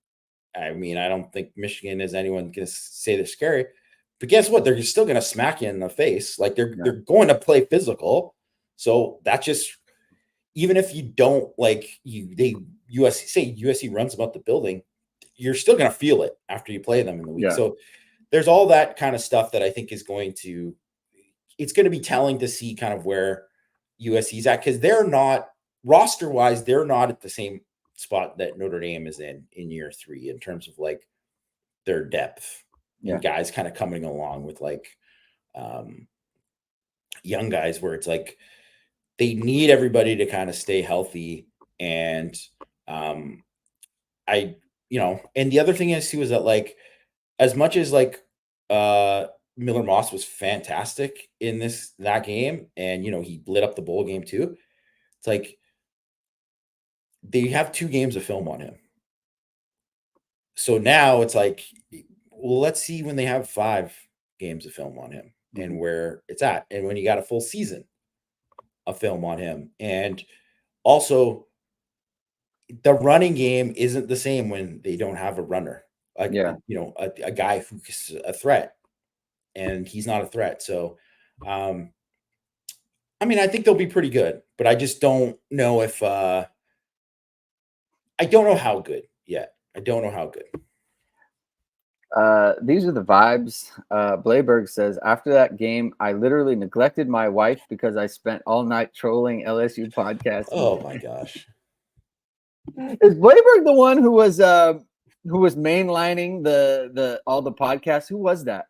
B: I don't think Michigan is anyone going to say they're scary, but guess what? They're still going to smack you in the face. Like they're going to play physical. So that's just, even if you don't like USC runs about the building, you're still going to feel it after you play them in the week. Yeah. So there's all that kind of stuff that I think is it's going to be telling to see kind of where USC's at, because they're not roster wise, they're not at the same spot that Notre Dame is in year 3 in terms of like their depth and guys kind of coming along with like young guys where it's like they need everybody to kind of stay healthy. And and the other thing is too is that like as much as like Miller Moss was fantastic in that game, and he lit up the bowl game too. It's like they have 2 games of film on him. So now it's like, well, let's see when they have 5 games of film on him and where it's at, and when you got a full season of film on him. And also, the running game isn't the same when they don't have a runner, like a guy who's a threat, and he's not a threat. So, I mean, I think they'll be pretty good, but I just don't know if I don't know how good yet. I don't know how good.
A: These are the vibes. Blayberg says, after that game, I literally neglected my wife because I spent all night trolling LSU podcasts.
B: Oh my gosh.
A: Is Blayberg the one who was mainlining the all the podcasts? Who was that?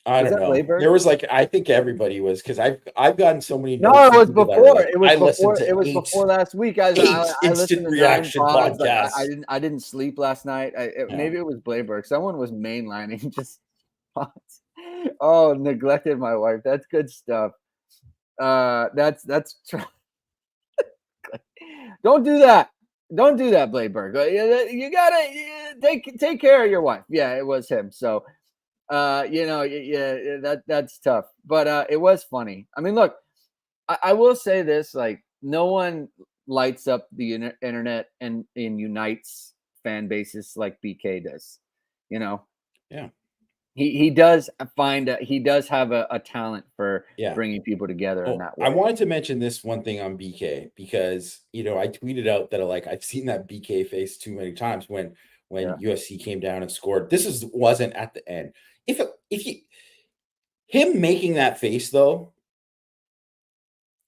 B: I don't know. Blayberg? There was like, I think everybody was, because I've gotten so many.
A: No, it was before. It was before last week. I listened to reaction podcasts. Like, I didn't sleep last night. Maybe it was Blayberg. Someone was mainlining just. Oh, neglected my wife. That's good stuff. That's. Don't do that. Don't do that, Blayberg. You gotta take care of your wife. Yeah, it was him. So. That's tough, but it was funny. I mean, look, I will say this: like, no one lights up the internet and unites fan bases like BK does.
B: Yeah,
A: he does he does have a talent for bringing people together in that way.
B: I wanted to mention this one thing on BK because I tweeted out that I've seen that BK face too many times when USC came down and scored. This wasn't at the end. Him making that face though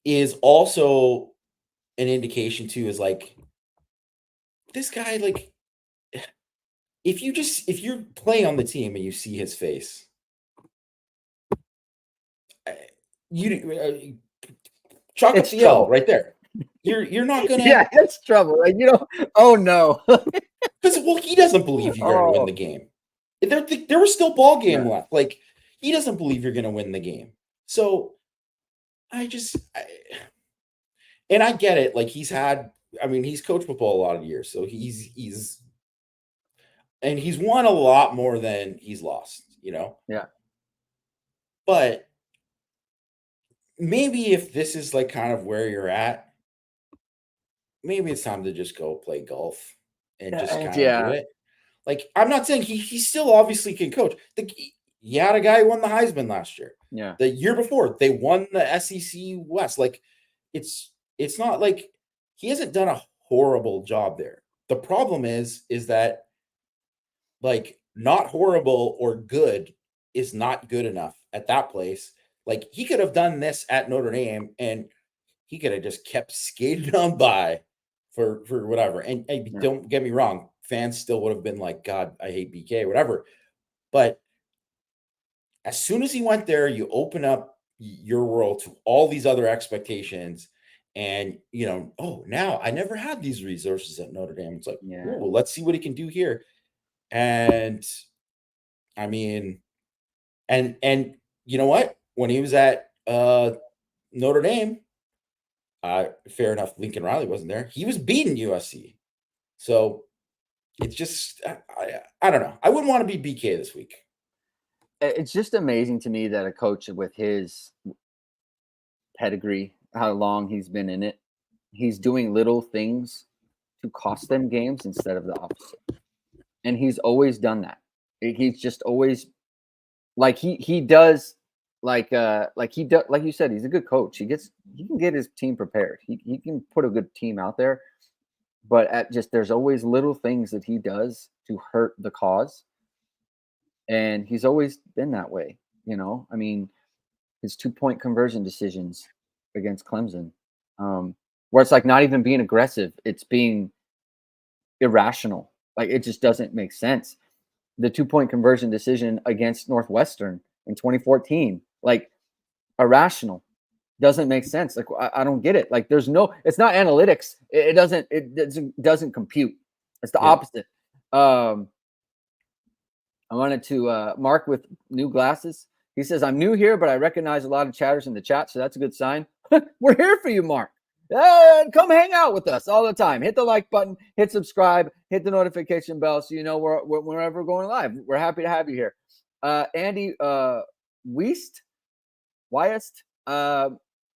B: is also an indication too, is like, this guy, like, if you're playing on the team and you see his face, chalk up the L right there. You're not gonna.
A: It's trouble. Like, oh no,
B: because he doesn't believe you're gonna win the game. There was still ball game left. Like, he doesn't believe you're going to win the game. So I get it. Like, he's coached football a lot of years. So he's won a lot more than he's lost,
A: Yeah.
B: But maybe if this is like kind of where you're at, maybe it's time to just go play golf and just kind of do it. Like, I'm not saying he still obviously can coach. You had a guy who won the Heisman last year.
A: Yeah.
B: The year before, they won the SEC West. Like, it's not like he hasn't done a horrible job there. The problem is that, like, not horrible or good is not good enough at that place. Like, he could have done this at Notre Dame and he could have just kept skating on by for whatever. And don't get me wrong, fans still would have been like, God, I hate BK, whatever. But as soon as he went there, you open up your world to all these other expectations. And, now I never had these resources at Notre Dame. It's like, well, let's see what he can do here. And I mean, and you know what? When he was at Notre Dame, fair enough, Lincoln Riley wasn't there. He was beating USC. So it's just, I don't know. I wouldn't want to be BK this week.
A: It's just amazing to me that a coach with his pedigree, how long he's been in it, he's doing little things to cost them games instead of the opposite. And he's always done that. He's just always he does like you said, he's a good coach. He can get his team prepared. He can put a good team out there. But there's always little things that he does to hurt the cause. And he's always been that way, I mean, his 2-point conversion decisions against Clemson, where it's like not even being aggressive, it's being irrational. Like, it just doesn't make sense. The 2-point conversion decision against Northwestern in 2014, like, irrational, doesn't make sense. Like, I don't get it. Like, it's not analytics. It doesn't compute. It's the opposite. I wanted to Mark with new glasses. He says, I'm new here, but I recognize a lot of chatters in the chat, so that's a good sign. We're here for you, Mark. Come hang out with us all the time. Hit the like button, hit subscribe, hit the notification bell so you know whenever we're going live. We're happy to have you here. Andy Wiest,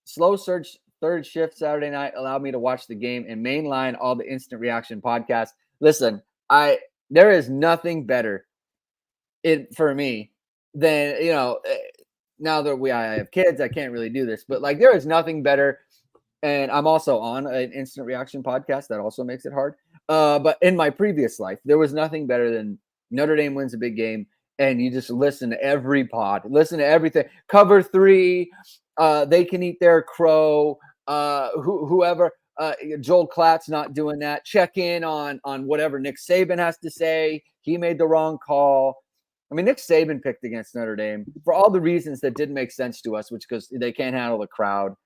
A: slow surge third shift Saturday night allowed me to watch the game and mainline all the instant reaction podcasts. Listen, there is nothing better for me than, now that I have kids, I can't really do this, but like there is nothing better. And I'm also on an instant reaction podcast that also makes it hard. But in my previous life, there was nothing better than Notre Dame wins a big game, and you just listen to every pod, listen to everything. Cover 3, they can eat their crow. Whoever, Joel Klatt's not doing that. Check in on whatever Nick Saban has to say. He made the wrong call. I mean, Nick Saban picked against Notre Dame for all the reasons that didn't make sense to us, which because they can't handle the crowd.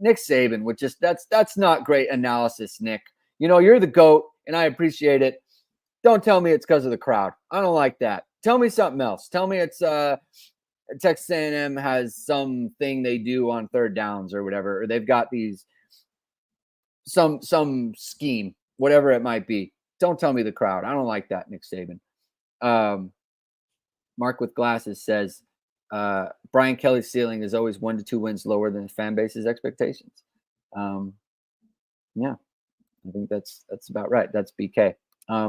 A: Nick Saban would just that's not great analysis, Nick. You're the GOAT, and I appreciate it. Don't tell me it's because of the crowd. I don't like that. Tell me something else. Tell me it's Texas A&M has something they do on third downs or whatever, or they've got these some scheme, whatever it might be. Don't tell me the crowd. I don't like that, Nick Saban. Mark with glasses says, Brian Kelly's ceiling is always 1 to 2 wins lower than the fan base's expectations. Yeah, I think that's about right. That's BK. I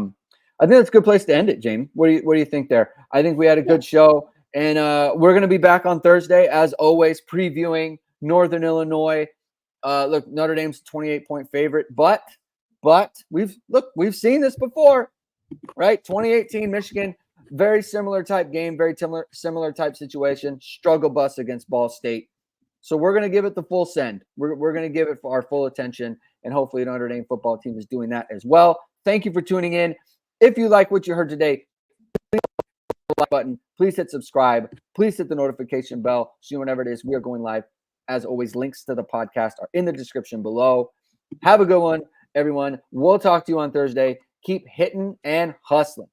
A: think that's a good place to end it, Jamie. What do you think there? I think we had a good show, and we're going to be back on Thursday as always, previewing Northern Illinois. Look, Notre Dame's a 28-point favorite, but we've seen this before, right? 2018 Michigan. Very similar type game, very similar type situation. Struggle bus against Ball State. So we're going to give it the full send. We're going to give it our full attention, and hopefully the Notre Dame football team is doing that as well. Thank you for tuning in. If you like what you heard today, please hit the like button. Please hit subscribe. Please hit the notification bell so whenever it is we are going live. As always, links to the podcast are in the description below. Have a good one, everyone. We'll talk to you on Thursday. Keep hitting and hustling.